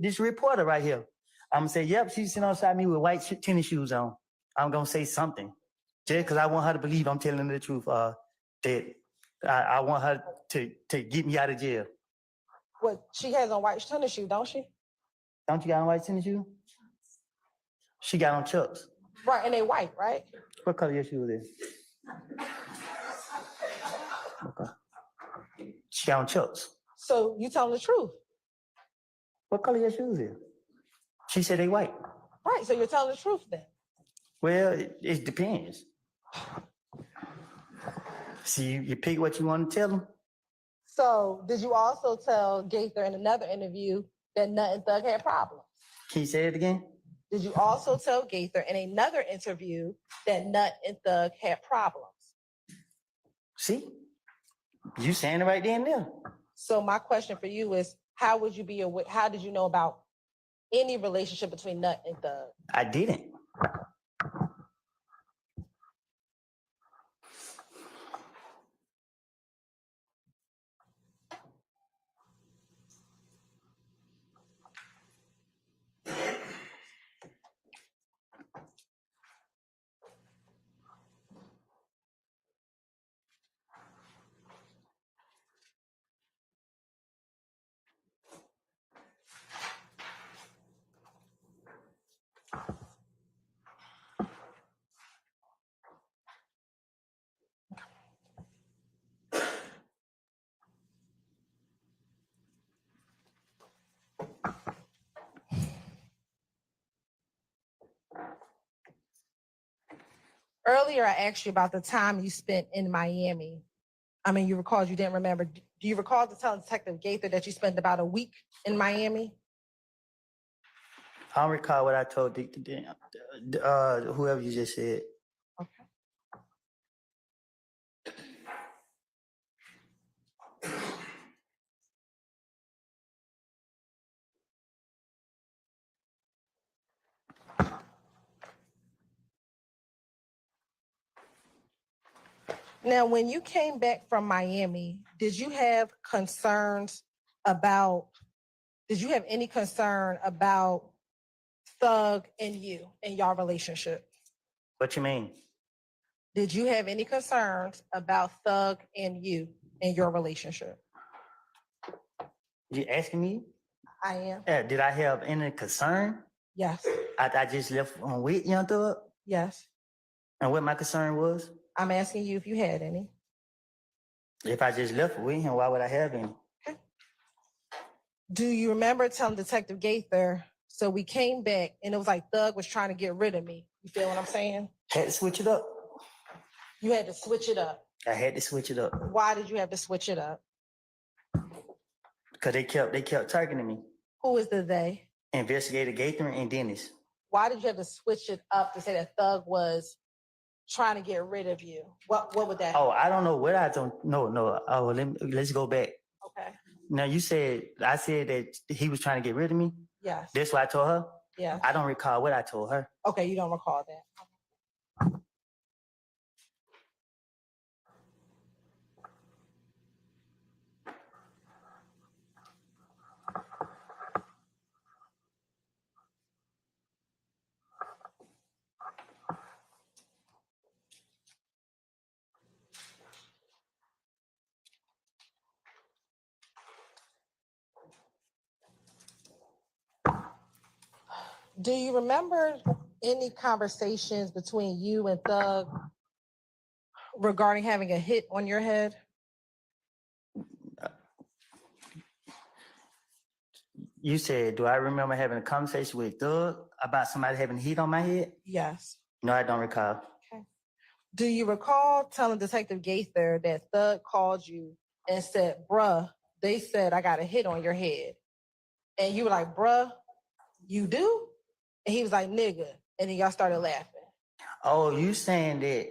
this reporter right here, I'm gonna say, yep, she's sitting outside me with white tennis shoes on. I'm gonna say something. Just because I want her to believe I'm telling her the truth. That I want her to get me out of jail. What, she has on white tennis shoe, don't she? Don't you got on white tennis shoes? She got on Chucks. Right, and they white, right? What color your shoes is? Okay. She got on Chucks. So you telling the truth. What color your shoes is? She said they white. Right, so you're telling the truth then. Well, it depends. See, you pick what you want to tell them. So did you also tell Gaither in another interview that Nut and Thug had problems? Can you say it again? Did you also tell Gaither in another interview that Nut and Thug had problems? See, you saying it right there and there. So my question for you is, how would you be aware? How did you know about any relationship between Nut and Thug? I didn't. Earlier, I asked you about the time you spent in Miami. I mean, you recalled you didn't remember. Do you recall telling Detective Gaither that you spent about a week in Miami? I don't recall what I told whoever you just said. Okay. Now, when you came back from Miami, did you have any concern about Thug and you and your relationship? What you mean? Did you have any concerns about Thug and you and your relationship? You asking me? I am. Did I have any concern? Yes. I just left on with Young Thug, Yes. and what my concern was? I'm asking you if you had any. If I just left with him, why would I have any? Do you remember telling Detective Gaither, so we came back and it was like Thug was trying to get rid of me? You feel what I'm saying? Had to switch it up. You had to switch it up. I had to switch it up Why did you have to switch it up? because they kept targeting me. Who is the they? Investigator Gaither and Dennis. Why did you have to switch it up to say that Thug was trying to get rid of you? What would that? Oh, I don't know what I don't. No. Oh, let's go back. Okay. Now I said that he was trying to get rid of me. Yes. That's what I told her. Yes. I don't recall what I told her. Okay, you don't recall that. Do you remember any conversations between you and Thug regarding having a hit on your head? You said, do I remember having a conversation with Doug about somebody having heat on my head? Yes. No, I don't recall. Do you recall telling Detective Gaither that Thug called you and said, bruh, they said I got a hit on your head? And you were like, bruh, you do? And he was like, nigga. And then y'all started laughing. Oh, you saying that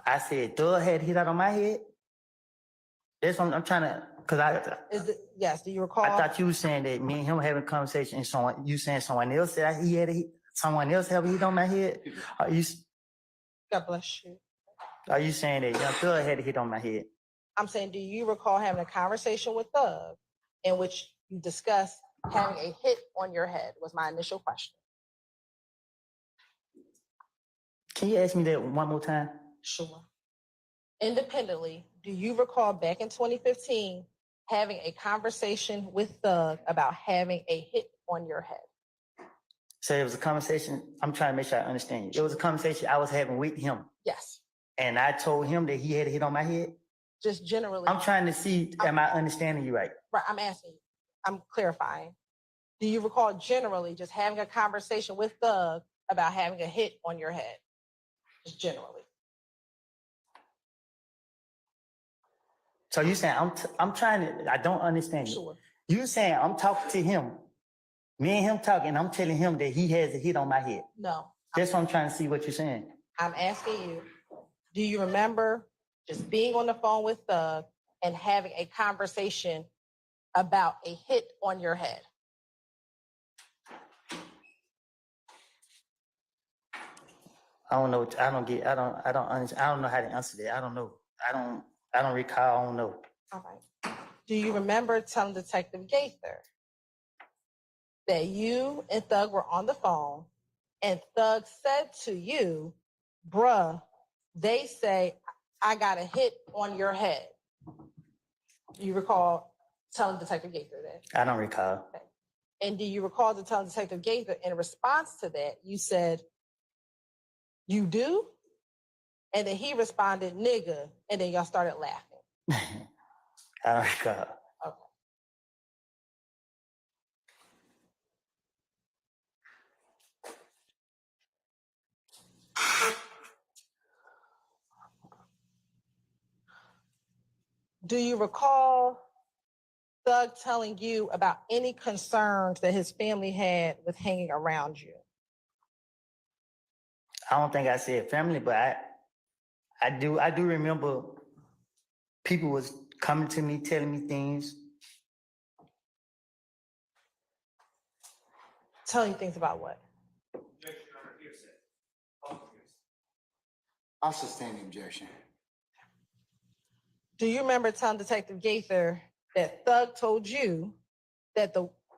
I said Doug had hit out on my head? That's what I'm trying to, Yes, do you recall? I thought you were saying that me and him having a conversation and you saying someone else said he had someone else have a hit on my head? God bless you. Are you saying that Young Thug had a hit on my head? I'm saying, do you recall having a conversation with Thug in which you discussed having a hit on your head? Was my initial question. Can you ask me that one more time? Sure. Independently, do you recall back in 2015 having a conversation with Thug about having a hit on your head? So it was a conversation. I'm trying to make sure I understand you. It was a conversation I was having with him. Yes, And I told him that he had a hit on my head. just generally. I'm trying to see, am I understanding you right? Right, I'm asking you, I'm clarifying. Do you recall generally just having a conversation with Thug about having a hit on your head? Just generally. So you saying I'm trying to, I don't understand you. Sure. You saying I'm talking to him, me and him talking, I'm telling him that he has a hit on my head. No, That's what I'm trying to see what you're saying. I'm asking you, do you remember just being on the phone with Thug and having a conversation about a hit on your head? I don't know. I don't get. I don't understand. I don't know how to answer that. I don't know. I don't recall. I don't know. All right. Do you remember telling Detective Gaither that you and Thug were on the phone and Thug said to you, bruh, they say I got a hit on your head? Do you recall telling Detective Gaither that? I don't recall. And do you recall to tell Detective Gaither in response to that, you said, you do? And then he responded, nigga, and then y'all started laughing. I don't recall. Okay. Do you recall Thug telling you about any concerns that his family had with hanging around you? I don't think I said family, but I do remember people was coming to me, telling me things. Telling you things about what? I'll sustain the objection. Do you remember telling Detective Gaither that Thug told you that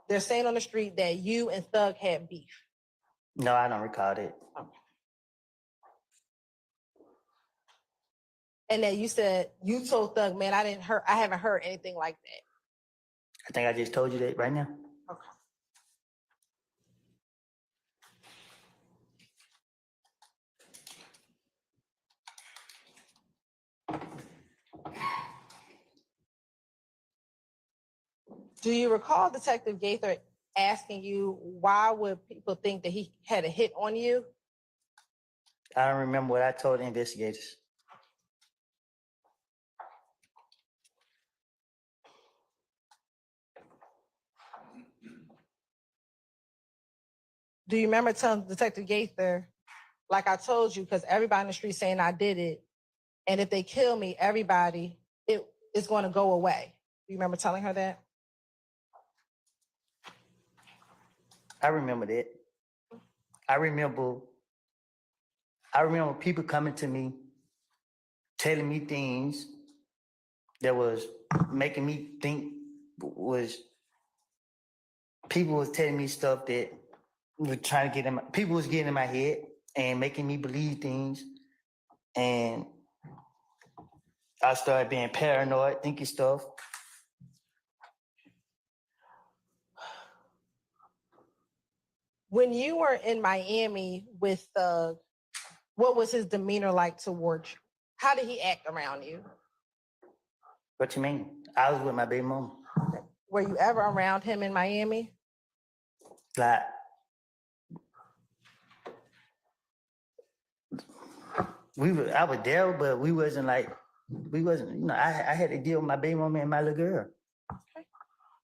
they're saying on the street that you and Thug had beef? No, I don't recall that. And that you said you told Thug, man, I haven't heard anything like that. I think I just told you that right now. Okay. Do you recall Detective Gaither asking you why would people think that he had a hit on you? I don't remember what I told the investigators. Do you remember telling Detective Gaither, like I told you, because everybody in the street saying I did it, and if they kill me, everybody, it is going to go away. Do you remember telling her that? I remember that. I remember people coming to me, telling me things that was making me think people was telling me stuff that was trying to get in people was getting in my head and making me believe things. And I started being paranoid, thinking stuff. When you were in Miami with Thug, what was his demeanor like towards you? How did he act around you? What you mean? I was with my baby mama. Were you ever around him in Miami? Like, I was there, but we wasn't, I had to deal with my baby mama and my little girl. Okay.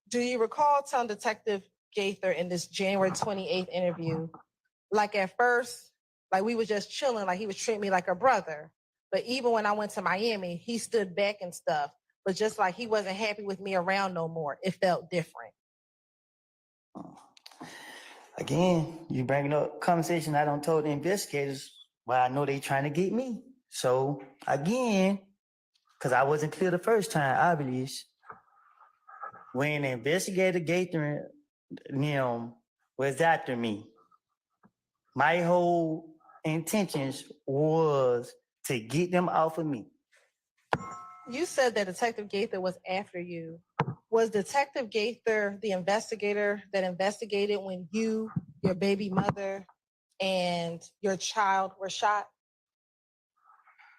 Do you recall telling Detective Gaither in this January 28th interview, like at first, like we was just chilling, like he was treating me like a brother. But even when I went to Miami, he stood back and stuff. But just like he wasn't happy with me around no more, it felt different. Again, you bringing up conversation I don't told the investigators, well, I know they trying to get me. So again, because I wasn't clear the first time, obviously, when the investigator Gaither, was after me, my whole intentions was to get them off of me. You said that Detective Gaither was after you Was Detective Gaither the investigator that investigated when you, your baby mother, and your child were shot?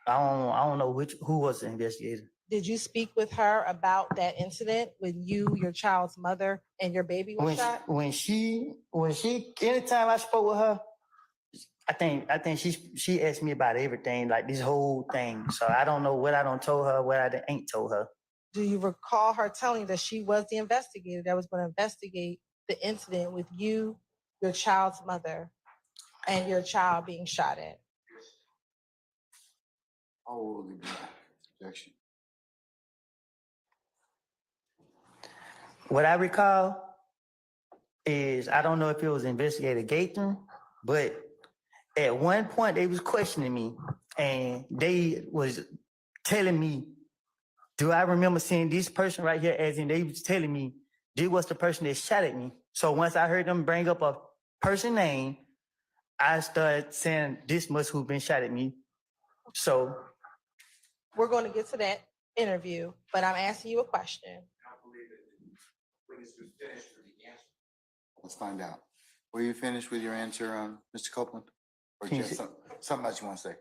I don't know who was the investigator. Did you speak with her about that incident when you, your child's mother, and your baby were shot? When she anytime I spoke with her, I think she asked me about everything, like this whole thing. So I don't know what I don't told her, what I ain't told her. Do you recall her telling you that she was the investigator that was going to investigate the incident with you, your child's mother, and your child being shot at? Oh, objection. What I recall is I don't know if it was Investigator Gaither, but at one point they was questioning me and they was telling me, do I remember seeing this person right here? As in they was telling me this was the person that shot at me. So once I heard them bring up a person name, I started saying this must who've been shot at me. So We're going to get to that interview, but I'm asking you a question. I believe that the witness was finished with the answer. Let's find out. Were you finished with your answer, Mr. Copeland? Or Can you just see- something else you want to say?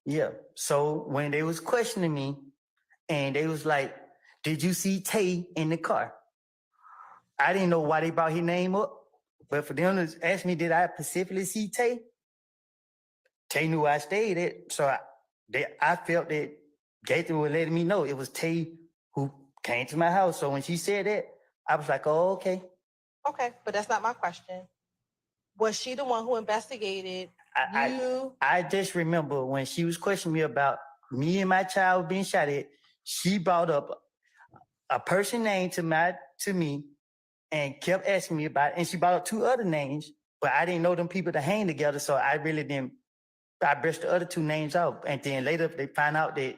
yeah. So when they was questioning me and they was like, did you see Tay in the car? I didn't know why they brought his name up, but for them to ask me, did I specifically see Tay? Tay knew I stayed at, so I felt that Gaither was letting me know it was Tay who came to my house. So when she said that, I was like, oh, okay. Okay, but that's not my question. Was she the one who investigated you? I just remember when she was questioning me about me and my child being shot at, she brought up a person name to me and kept asking me about it. And she brought up two other names, but I didn't know them people to hang together. So I really didn't, I brushed the other two names out. And then later they found out that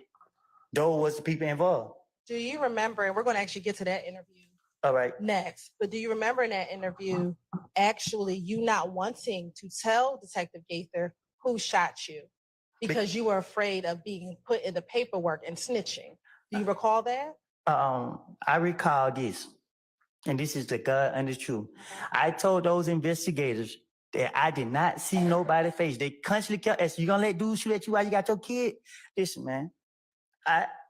those was the people involved. Do you remember, and we're going to actually get to that interview All right. next, but do you remember in that interview actually you not wanting to tell Detective Gaither who shot you because you were afraid of being put in the paperwork and snitching? Do you recall that? I recall this, and this is the God and the truth. I told those investigators that I did not see nobody's face. They constantly kept asking, you gonna let dudes shoot at you while you got your kid? Listen, man,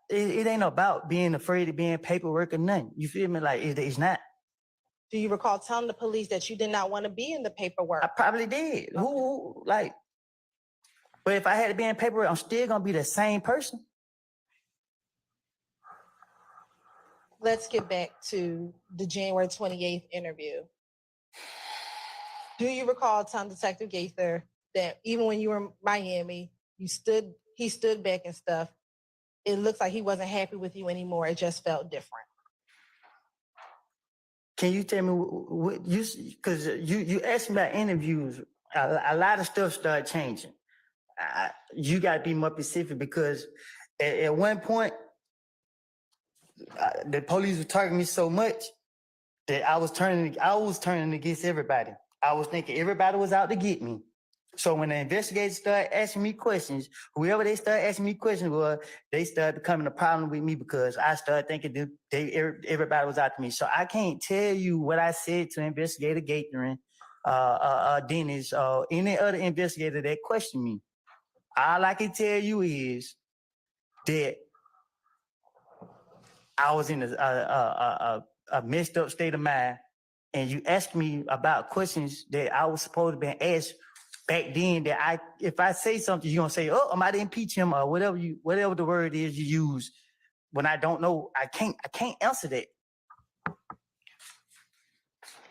it ain't about being afraid of being paperwork or nothing. You feel me? Like it's not. Do you recall telling the police that you did not want to be in the paperwork? I probably did. Who like? But if I had to be in paperwork, I'm still gonna be the same person. Let's get back to the January 28th interview. Do you recall telling Detective Gaither that even when you were in Miami, he stood back and stuff? It looks like he wasn't happy with you anymore. It just felt different. Can you tell me what you, because you asked me about interviews, a lot of stuff started changing. You got to be more specific because at one point, the police were targeting me so much that I was turning against everybody. I was thinking everybody was out to get me. So when the investigators started asking me questions, whoever they started asking me questions was, they started becoming a problem with me because I started thinking that everybody was out to me. So I can't tell you what I said to Investigator Gaither, Dennis, any other investigator that questioned me. All I can tell you is that I was in a messed up state of mind, and you asked me about questions that I was supposed to be asked back then. That if I say something, you're gonna say, "Oh, I might impeach him," or whatever the word is you use. When I don't know, I can't answer that.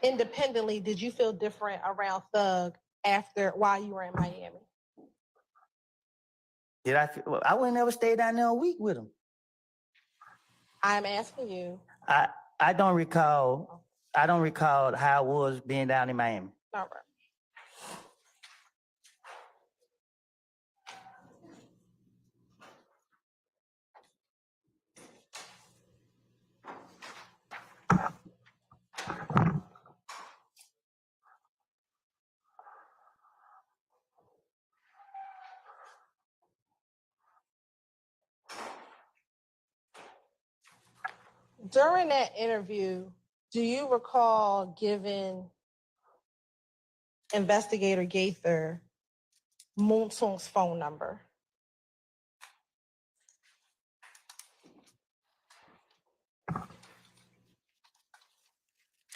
Independently, did you feel different around Thug while you were in Miami? Did I? I wouldn't ever stay down there a week with him. I'm asking you. I don't recall. I don't recall how I was being down in Miami. All right. During that interview, do you recall giving investigator Gaither Moonsung's phone number?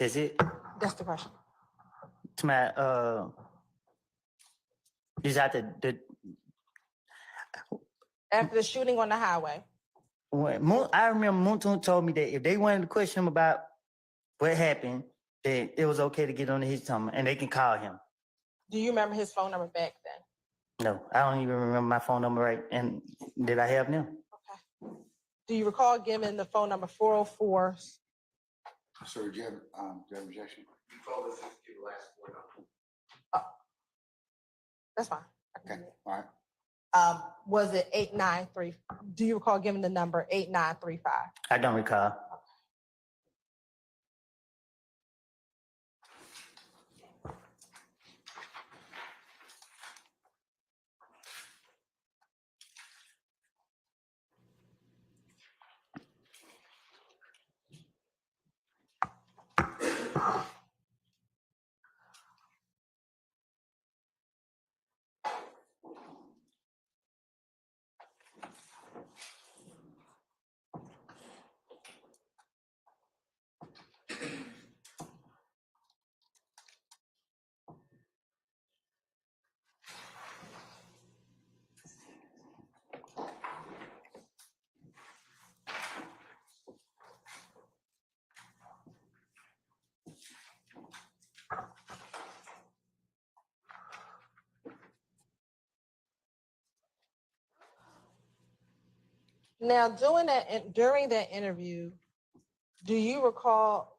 Is it That's the question. to my is that the After the shooting on the highway. I remember Moonton told me that if they wanted to question him about what happened, that it was okay to get on his number and they can call him. Do you remember his phone number back then? No, I don't even remember my phone number right. And did I have them? Okay. Do you recall giving the phone number 404? Sir, do you have objection? You told us just give the last four numbers. That's fine. Okay, all right. Was it 8935? Do you recall giving the number 8935? I don't recall. Now, during that interview, do you recall,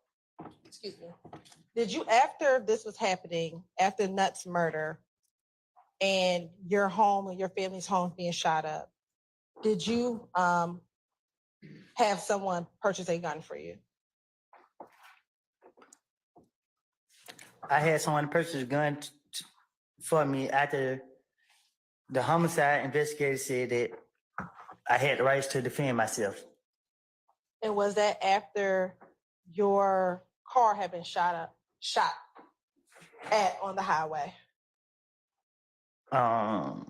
excuse me, did you, after this was happening, after Nutt's murder and your home and your family's home being shot up, did you have someone purchase a gun for you? I had someone purchase a gun for me after the homicide investigator said that I had the rights to defend myself. And was that after your car had been shot at on the highway? No,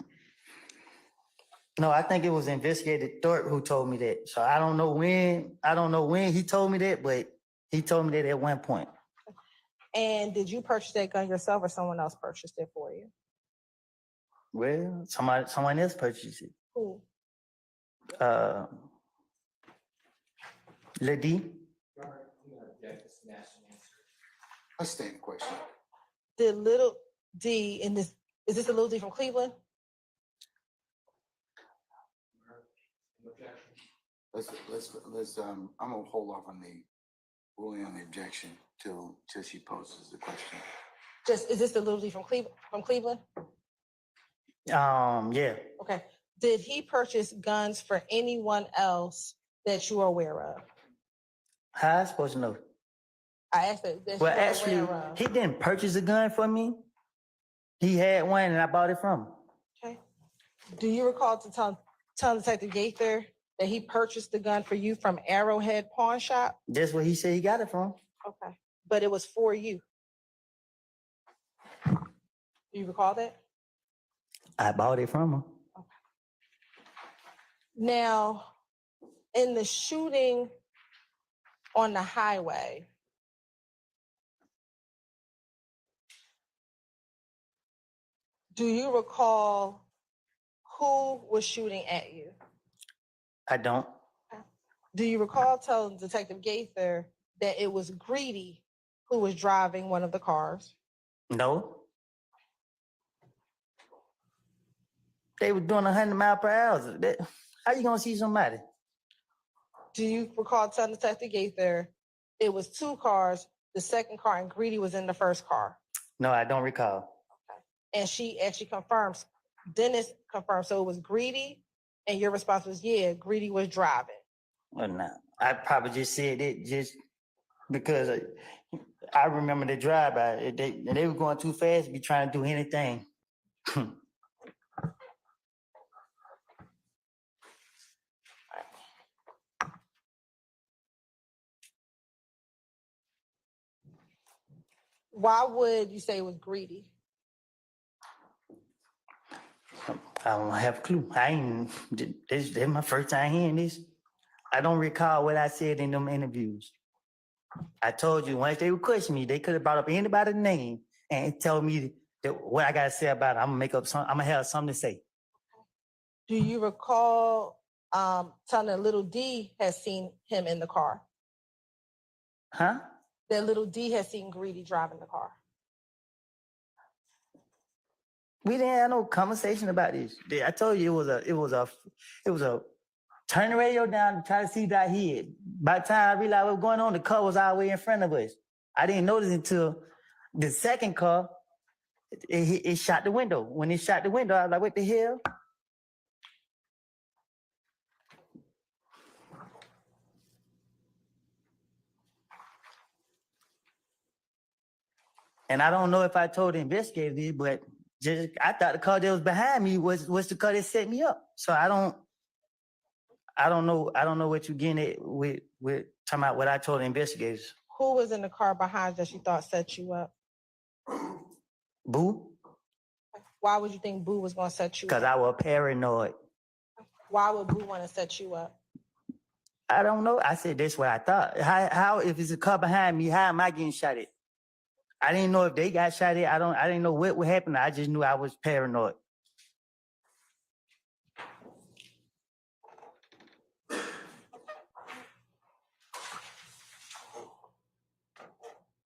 I think it was investigator Thorpe who told me that. So I don't know when he told me that, but he told me that at one point. And did you purchase that gun yourself or someone else purchased it for you? Well, someone else purchased it. Who? Lady. Let's stay in the question. Did little D in this, is this a little D from Cleveland? I'm gonna hold off on the ruling on the objection till she poses the question. Is this the little D from Cleveland? Yeah. Okay. Did he purchase guns for anyone else that you are aware of? How I supposed to know? I asked that. Well, actually, he didn't purchase a gun for me. He had one and I bought it from him. Okay. Do you recall to tell Detective Gaither that he purchased the gun for you from Arrowhead Pawn Shop? That's what he said he got it from. Okay. But it was for you. Do you recall that? I bought it from him. Okay. Now, in the shooting on the highway, do you recall who was shooting at you? I don't. Do you recall telling Detective Gaither that it was Greedy who was driving one of the cars? No. They were doing 100 miles per hour. How you gonna see somebody? Do you recall telling Detective Gaither it was two cars, the second car and Greedy was in the first car? No, I don't recall. And she actually confirms, Dennis confirmed, so it was Greedy and your response was, yeah, Greedy was driving. Well, no, I probably just said it just because I remember the drive-by. They were going too fast to be trying to do anything. Why would you say it was greedy? I don't have a clue. I ain't, this is my first time hearing this. I don't recall what I said in them interviews. I told you once they would question me, they could have brought up anybody's name and tell me that what I got to say about it. I'm gonna make up some. I'm gonna have something to say. Do you recall telling that little D has seen him in the car? Huh? That little D has seen Greedy driving the car. We didn't have no conversation about this. I told you it was a turn the radio down to try to see that he had. By the time I realized what was going on, the car was all the way in front of us. I didn't notice until the second car, it shot the window. When it shot the window, I was like, what the hell? And I don't know if I told the investigator this, but just I thought the car that was behind me was the car that set me up. So I don't know what you're getting at with talking about what I told the investigators. Who was in the car behind that you thought set you up? Boo? Why would you think Boo was going to set you Because up? I was paranoid. Why would Boo want to set you up? I don't know. I said that's what I thought. How if it's a car behind me, how am I getting shot at? I didn't know if they got shot at. I didn't know what would happen. I just knew I was paranoid.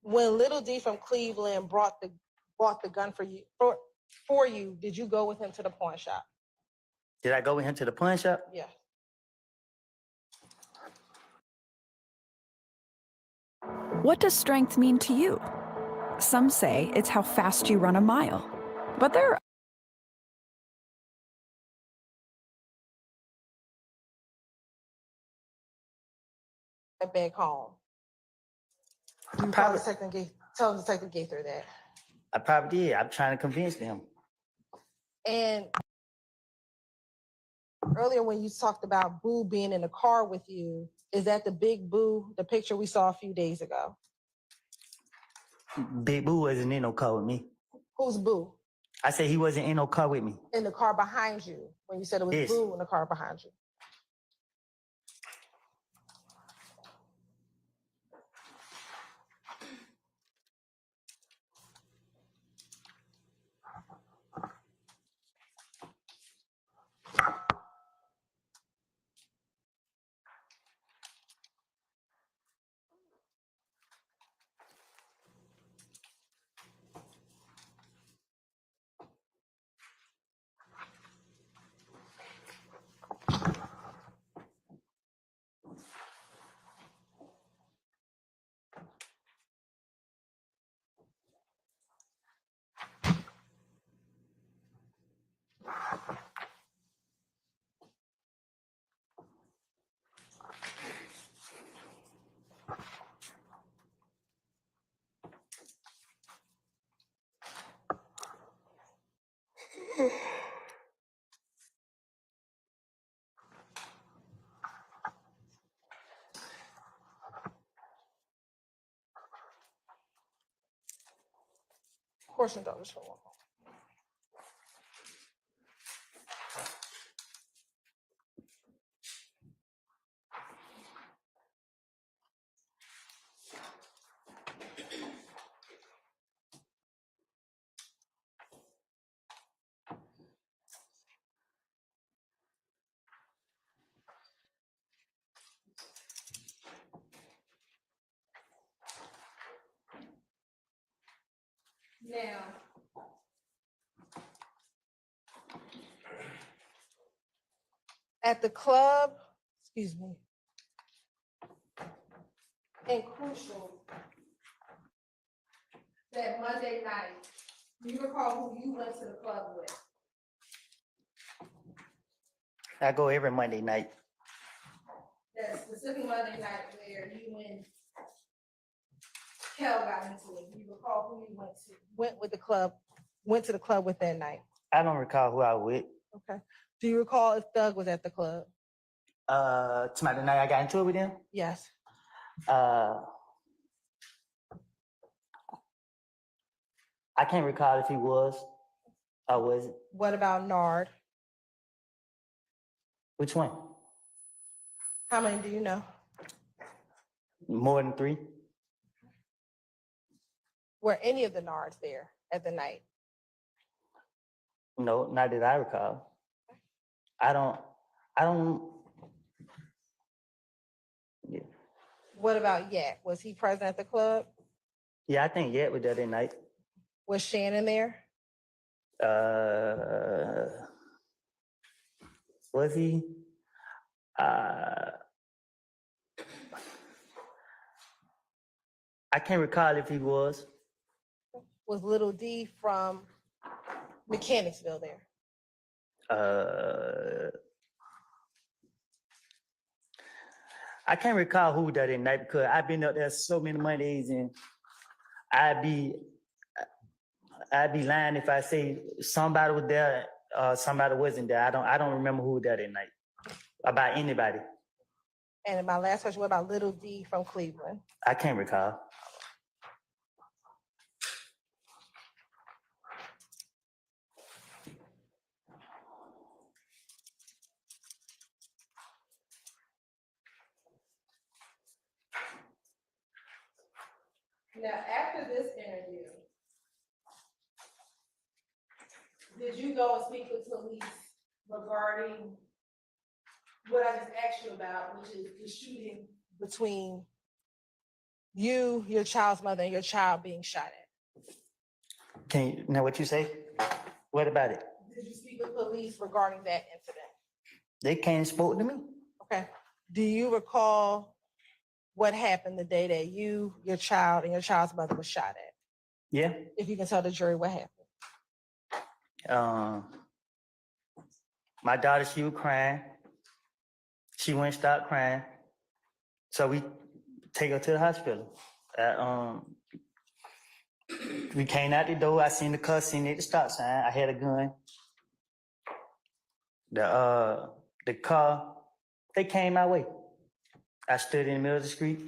When Little D from Cleveland bought the gun for you, did you go with him to the pawn shop? Did I go with him to the pawn shop? Yeah. What does strength mean to you? Some say it's how fast you run a mile. But there are Back home. You Probably. tell him to take the gate through that. I probably did. I'm trying to convince them. And earlier when you talked about Boo being in the car with you, is that the big Boo, the picture we saw a few days ago? Big Boo wasn't in no car with me. Who's Boo? I said he wasn't in no car with me. In the car behind you, when you said it was Yes. Boo in the car behind you. Portion dollars for one. Now, at the club, excuse me, and Crucial, that Monday night, do you recall who you went to the club with? I go every Monday night. That specific Monday night where you and Kel got into it. Do you recall who you went to the club with that night? I don't recall who I was with. Okay. Do you recall if Doug was at the club? Tonight the night I got into it with him. Yes. I can't recall if he was or wasn't. What about Nard? Which one? How many do you know? More than 3? Were any of the Nards there at the night? No, not that I recall. I don't, yeah. What about Yak? Was he present at the club? Yeah, I think Yet was there that night. Was Shannon there? Was he? I can't recall if he was. Was Little D from Mechanicsville there? I can't recall who that in night because I've been up there so many Mondays and I'd be lying if I say somebody was there, somebody wasn't there. I don't remember who that in night about anybody. And my last question, what about Little D from Cleveland? I can't recall. Now, after this interview, did you go and speak with police regarding what I just asked you about, which is the shooting between you, your child's mother, and your child being shot at? Can you know what you say? What about it? Did you speak with police regarding that incident? They came and spoke to me. Okay. Do you recall what happened the day that you, your child, and your child's mother was shot at? Yeah. If you can tell the jury what happened. My daughter, she was crying. She wouldn't stop crying. So we take her to the hospital. We came out the door. I seen the car, seen it at the stop sign. I had a gun. The car, they came my way. I stood in the middle of the street.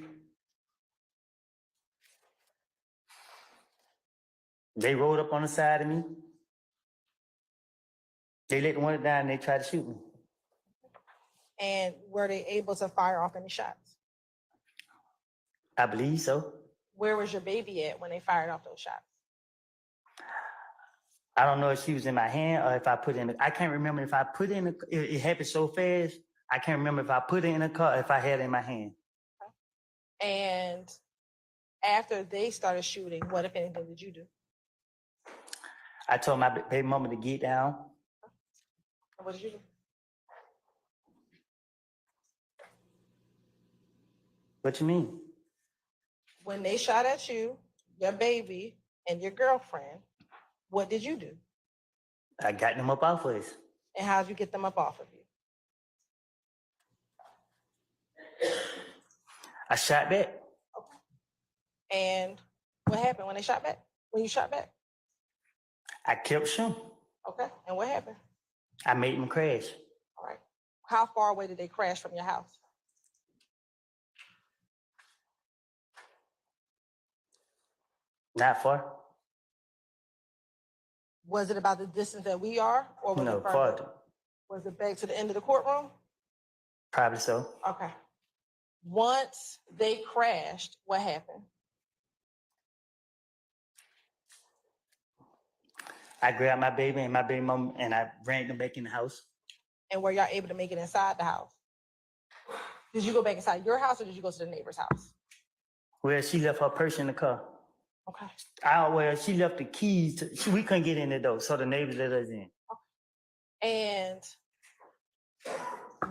They rolled up on the side of me. They let the one down and they tried to shoot me. And were they able to fire off any shots? I believe so. Where was your baby at when they fired off those shots? I don't know if she was in my hand or if I put it in the, I can't remember if I put it in the, it happened so fast. I can't remember if I put it in the car, if I had it in my hand. And after they started shooting, what, if anything, did you do? I told my baby mama to get down. What did you do? What you mean? When they shot at you, your baby, and your girlfriend, what did you do? I got them up off of us. And how did you get them up off of you? I shot back. And what happened when they shot back? When you shot back? I kept shooting. Okay. And what happened? I made them crash. All right. How far away did they crash from your house? Not far. Was it about the distance that we are? Or was No, it further? farther. Was it back to the end of the courtroom? Probably so. Okay. Once they crashed, what happened? I grabbed my baby and my baby mom and I ran them back in the house. And were y'all able to make it inside the house? Did you go back inside your house or did you go to the neighbor's house? Well, she left her purse in the car. Okay. Well, she left the keys. We couldn't get in the door, so the neighbors let us in. And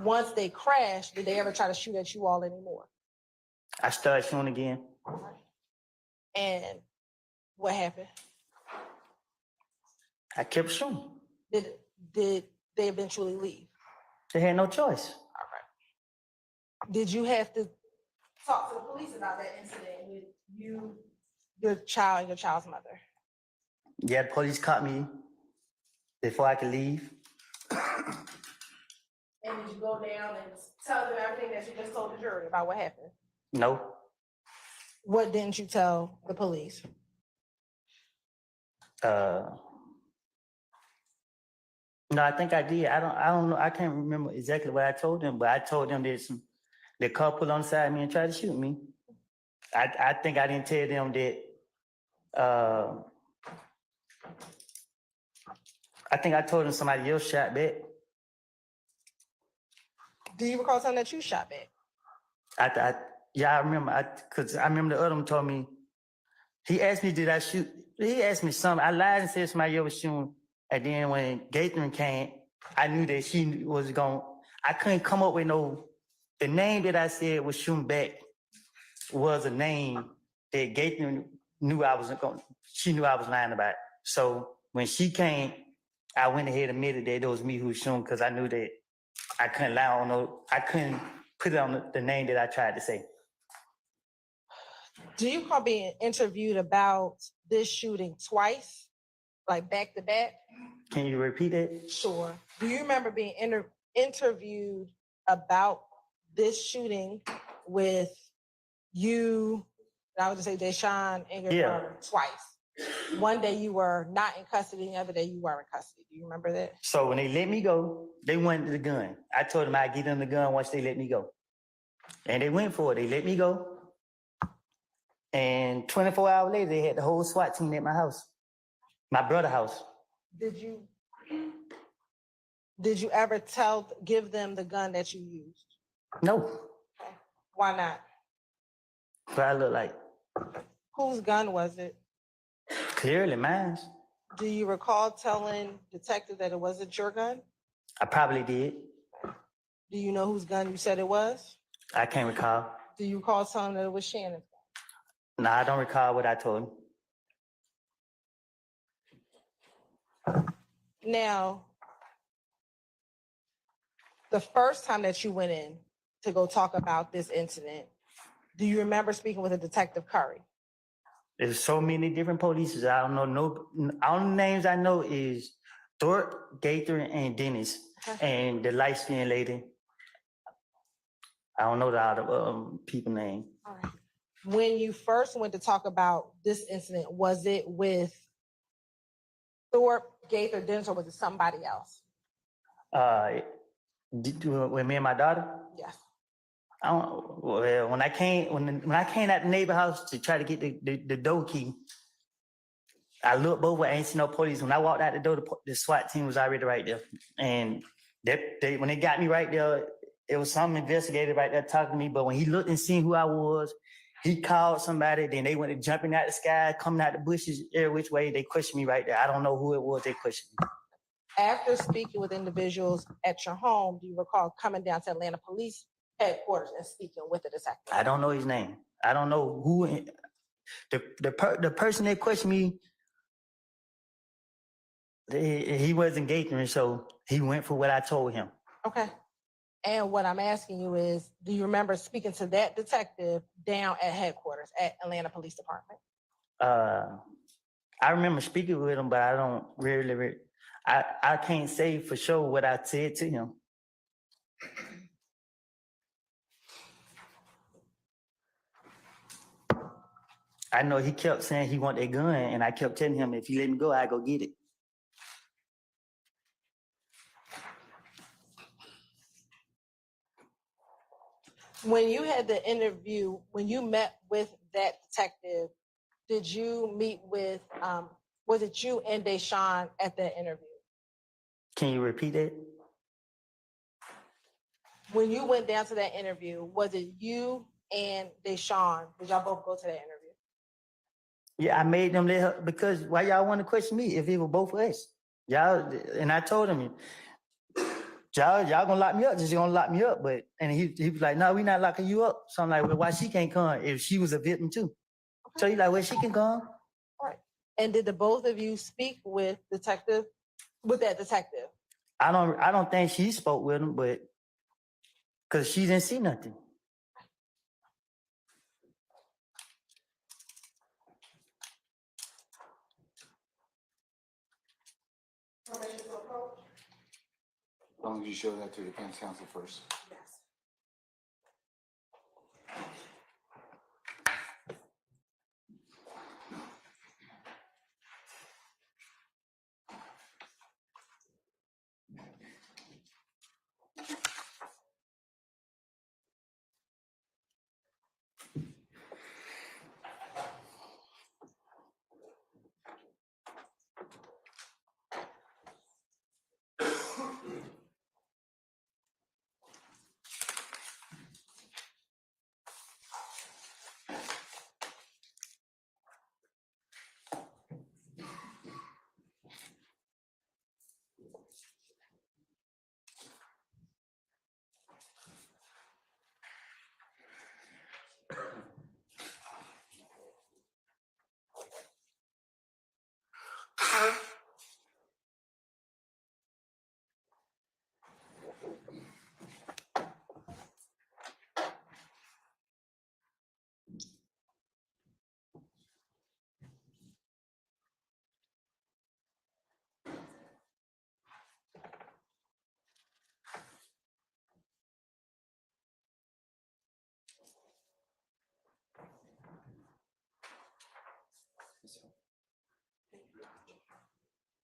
once they crashed, did they ever try to shoot at you all anymore? I started shooting again. And what happened? I kept shooting. Did they eventually leave? They had no choice. All right. Did you have to talk to the police about that incident with you, your child, and your child's mother? Yeah, the police caught me before I could leave. And did you go down and tell them everything that you just told the jury about what happened? No. What didn't you tell the police? Uh, no, I think I did. I don't know. I can't remember exactly what I told them, but I told them the car pulled on the side of me and tried to shoot me. I think I didn't tell them that. I think I told them somebody else shot back. Do you recall something that you shot back? Yeah, I remember. Cause I remember the other one told me. He asked me, did I shoot? He asked me something. I lied and said somebody else was shooting. And then when Gaither came, I knew that she was going. I couldn't come up with no. The name that I said was shooting back was a name that Gaither knew I wasn't going. She knew I was lying about it. So when she came, I went ahead and admitted that it was me who was shooting because I knew that I couldn't lie on no. I couldn't put it on the name that I tried to say. Do you recall being interviewed about this shooting twice, like back to back? Can you repeat it? Sure. Do you remember being interviewed about this shooting with you, and I would just say Deshaun and your Yeah. brother twice? One day you were not in custody, the other day you were in custody. Do you remember that? So when they let me go, they wanted the gun. I told them I'd get them the gun once they let me go. And they went for it. They let me go. And 24 hours later, they had the whole SWAT team at my house, my brother's house. Did you ever give them the gun that you used? No, Why not? what I look like. Whose gun was it? Clearly mine. Do you recall telling detective that it wasn't your gun? I probably did. Do you know whose gun you said it was? I can't recall. Do you recall telling that it was Shannon's gun? No, I don't recall what I told him. Now, the first time that you went in to go talk about this incident, do you remember speaking with a Detective Curry? There's so many different polices. I don't know. No, all the names I know is Thorpe, Gaither, and Dennis, and the light skinned lady. I don't know the other people name. All right. When you first went to talk about this incident, was it with Thorpe, Gaither, Dennis, or was it somebody else? With me and my daughter. Yes. When I came out the neighbor house to try to get the door key, I looked over, I ain't seen no police. When I walked out the door, the SWAT team was already right there. And when they got me right there, it was some investigator right there talking to me. But when he looked and seen who I was, he called somebody. Then they went to jumping out the sky, coming out the bushes, every which way. They questioned me right there. I don't know who it was they questioned me. After speaking with individuals at your home, do you recall coming down to Atlanta Police Headquarters and speaking with the detective? I don't know his name. I don't know who. The person that questioned me, he wasn't Gaither, so he went for what I told him. Okay. And what I'm asking you is, do you remember speaking to that detective down at headquarters at Atlanta Police Department? I remember speaking with him, but I don't really I can't say for sure what I said to him. I know he kept saying he wanted that gun, and I kept telling him, if he let me go, I go get it. When you had the interview, when you met with that detective, did you meet with, was it you and Deshaun at that interview? Can you repeat that? When you went down to that interview, was it you and Deshaun? Did y'all both go to that interview? Yeah, I made them let her, because why y'all want to question me if it was both of us? Y'all, and I told him, y'all gonna lock me up, just gonna lock me up. But and he was like, no, we not locking you up. So I'm like, well, why she can't come if she was a victim too? So he's like, well, she can come. All right. And did the both of you speak with that detective? I don't think she spoke with him, but because she didn't see nothing. As long as you show that to the defense counsel first. Yes.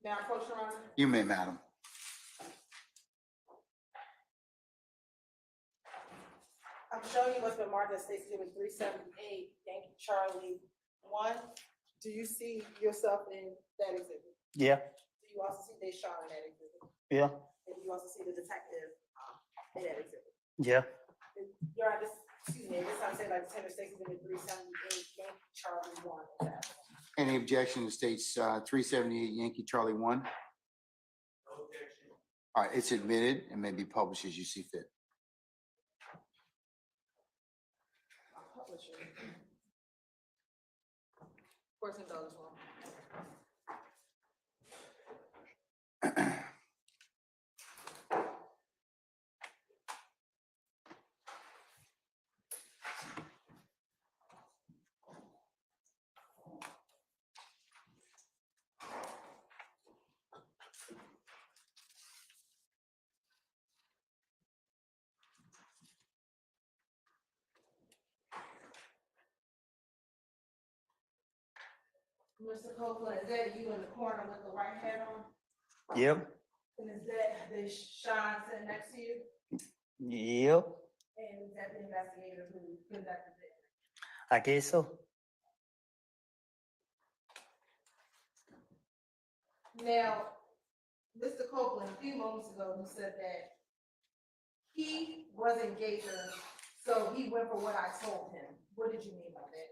May I approach, Your Honor? You may, madam. I'm showing you what's been marked as State Exhibit 378, Yankee Charlie 1. Do you see yourself in that exhibit? Yeah, Do you also see Deshaun in that exhibit? yeah, And you also see the detective in that exhibit? yeah. Your Honor, excuse me, this time say like Tender State Exhibit 378, Yankee Charlie 1. Is that? Any objection to states 378 Yankee Charlie 1? No objection. All right, it's admitted and may be published as you see fit. Publisher. Course indulgence form. Mr. Copeland, is that you in the corner with the white hat on? Yep, And is that the Sean sitting next to you? yep. And is that the investigator who conducted it? I guess so. Now, Mr. Copeland, a few moments ago, you said that he wasn't Gator, so he went for what I told him. What did you mean by that?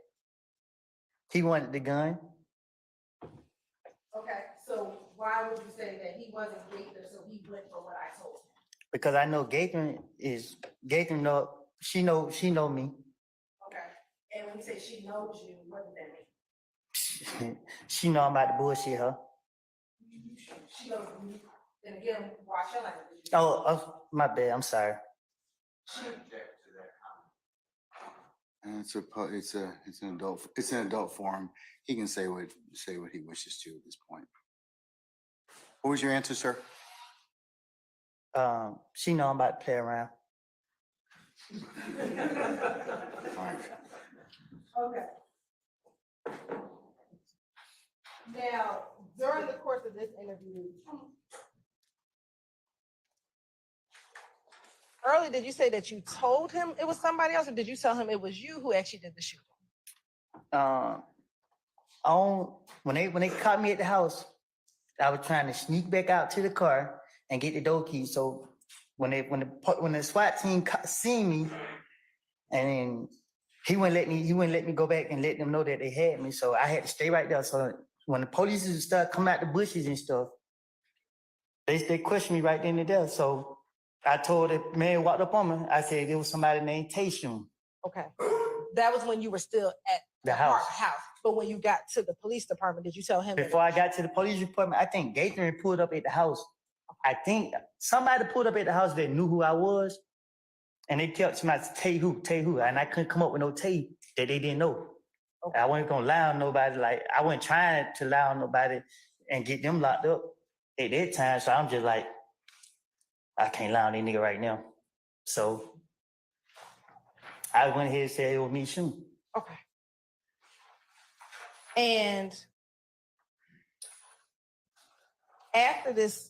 He wanted the gun Okay, so why would you say that he wasn't Gator, so he went for what I told him? because I know Gator know she know me. Okay, and when you say she knows you, what does that mean? She know I'm about to bullshit her. She knows me, and again, watch your language. Oh, my bad. I'm sorry. I object to that comment. And it's an adult forum. He can say what he wishes to at this point. What was your answer, sir? She know I'm about to play around. All right. Okay. Now, during the course of this interview, earlier, did you say that you told him it was somebody else, or did you tell him it was you who actually did the shooting? When they caught me at the house, I was trying to sneak back out to the car and get the door key. So when the SWAT team seen me, and then he wouldn't let me go back and let them know that they had me. So I had to stay right there. So when the police started coming out the bushes and stuff, they questioned me right then and there. So I told the man who walked up on me, I said it was somebody named Tayshun. Okay. That was when you were still at The house. But when you got to the police department, did you tell him? Before I got to the police department, I think Gator had pulled up at the house. I think somebody pulled up at the house that knew who I was. And they kept saying, Tay who? And I couldn't come up with no Tay that they didn't know. Okay. I wasn't gonna lie on nobody. Like, I wasn't trying to lie on nobody and get them locked up at that time. So I'm just like, I can't lie on that nigga right now. So I went ahead and said it was me shooting. Okay. And after this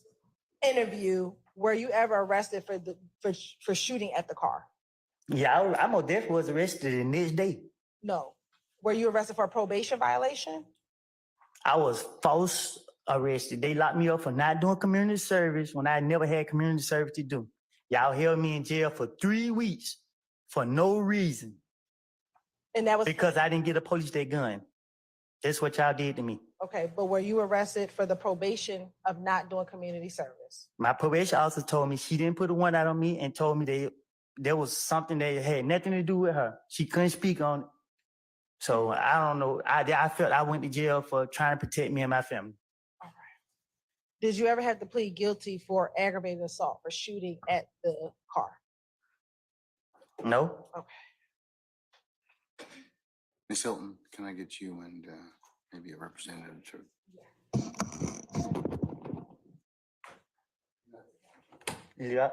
interview, were you ever arrested for shooting at the car? Yeah, I most definitely was arrested the next day. No. Were you arrested for a probation violation? I was false arrested. They locked me up for not doing community service when I never had community service to do. Y'all held me in jail for 3 weeks for no reason. And that was Because I didn't get a police that gun. That's what y'all did to me. okay, but were you arrested for the probation of not doing community service? My probation officer told me she didn't put a one out on me and told me there was something that had nothing to do with her. She couldn't speak on it. So I don't know. I felt I went to jail for trying to protect me and my family. All right. Did you ever have to plead guilty for aggravated assault for shooting at the car? No? Okay. Ms. Hilton, can I get you and maybe a representative to? Yeah.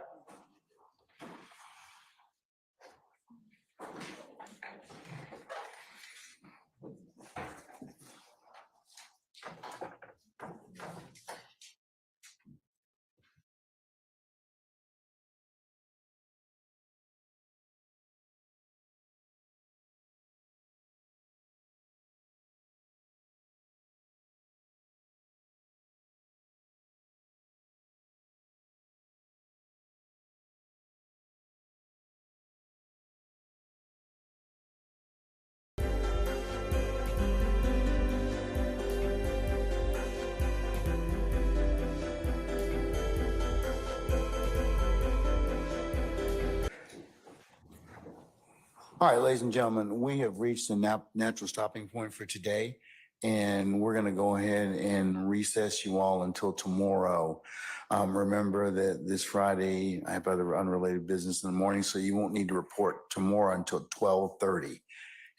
All right, ladies and gentlemen, we have reached the natural stopping point for today, and we're going to go ahead and recess you all until tomorrow. Remember that this Friday, I have other unrelated business in the morning, so you won't need to report tomorrow until 12:30.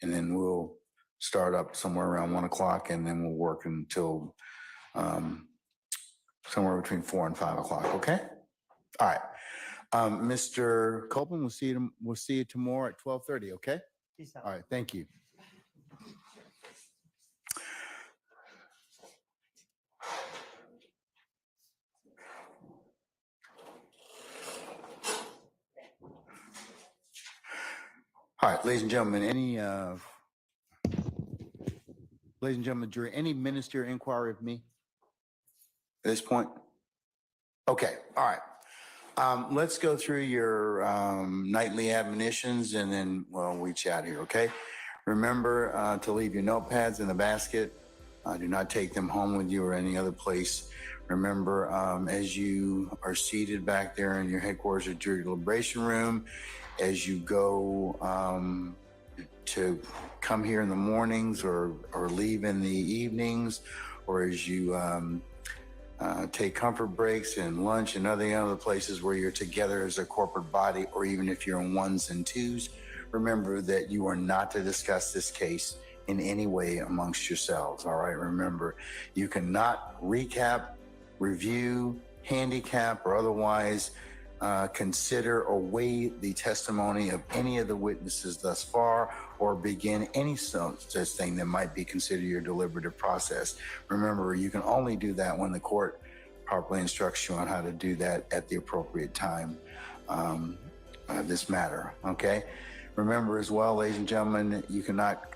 And then we'll start up somewhere around 1 o'clock, and then we'll work until somewhere between 4 and 5 o'clock, okay? All right. Mr. Copeland, we'll see you tomorrow at 12:30, okay? Peace out. All right, thank you. All right, ladies and gentlemen, jury, any ministerial inquiry of me at this point? Okay, all right. Let's go through your nightly admonitions and then we'll reach out here, okay? Remember to leave your notepads in the basket. Do not take them home with you or any other place. Remember, as you are seated back there in your headquarters or jury deliberation room, as you go to come here in the mornings or leave in the evenings, or as you take comfort breaks and lunch and other places where you're together as a corporate body, or even if you're in ones and twos, remember that you are not to discuss this case in any way amongst yourselves, all right? Remember, you cannot recap, review, handicap, or otherwise consider or weigh the testimony of any of the witnesses thus far, or begin any such thing that might be considered your deliberative process. Remember, you can only do that when the court properly instructs you on how to do that at the appropriate time, this matter, okay? Remember as well, ladies and gentlemen, you cannot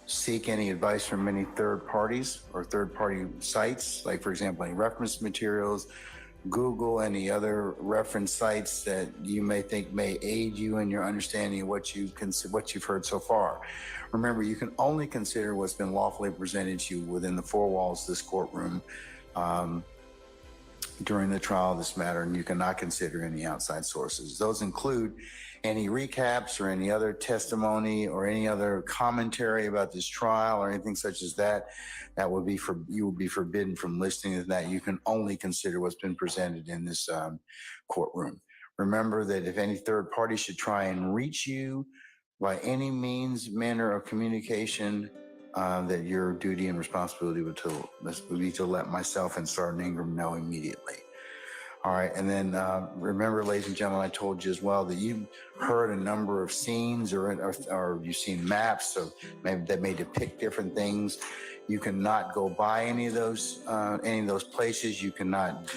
seek any advice from any third parties or third-party sites, like, for example, any reference materials, Google, any other reference sites that you may think may aid you in your understanding of what you've heard so far. Remember, you can only consider what's been lawfully presented to you within the four walls of this courtroom during the trial of this matter, and you cannot consider any outside sources. Those include any recaps or any other testimony or any other commentary about this trial or anything such as that. That would be you would be forbidden from listening to that. You can only consider what's been presented in this courtroom. Remember that if any third party should try and reach you by any means, manner of communication, that your duty and responsibility would be to let myself and Sergeant Ingram know immediately. All right, and then remember, ladies and gentlemen, I told you as well that you've heard a number of scenes or you've seen maps that may depict different things. You cannot go by any of those places. You cannot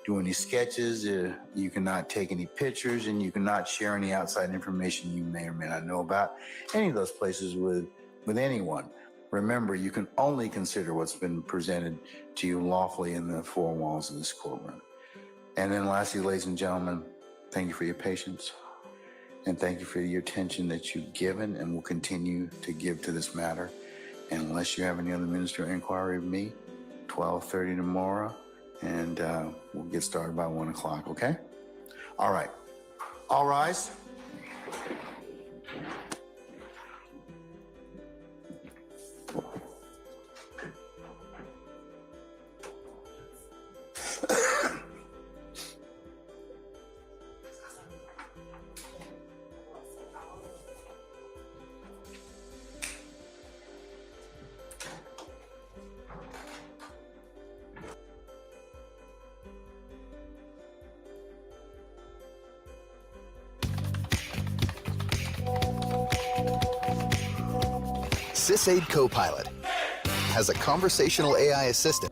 do any sketches. You cannot take any pictures, and you cannot share any outside information you may or may not know about any of those places with anyone. Remember, you can only consider what's been presented to you lawfully in the four walls of this courtroom. And then lastly, ladies and gentlemen, thank you for your patience, and thank you for your attention that you've given and will continue to give to this matter. And unless you have any other ministerial inquiry of me, 12:30 tomorrow, and we'll get started by 1 o'clock, okay? All right. All rise. SysAid Copilot has a conversational AI assistant.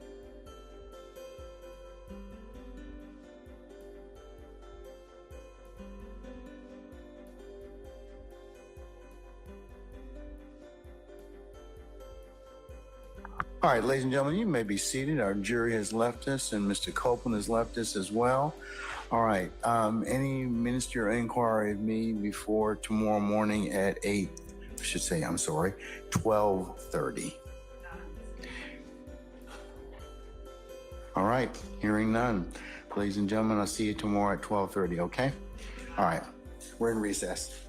All right, ladies and gentlemen, you may be seated. Our jury has left us, and Mr. Copeland has left us as well. All right, any ministerial inquiry of me before tomorrow morning at 12:30. All right, hearing none. Ladies and gentlemen, I'll see you tomorrow at 12:30, okay? All right, we're in recess.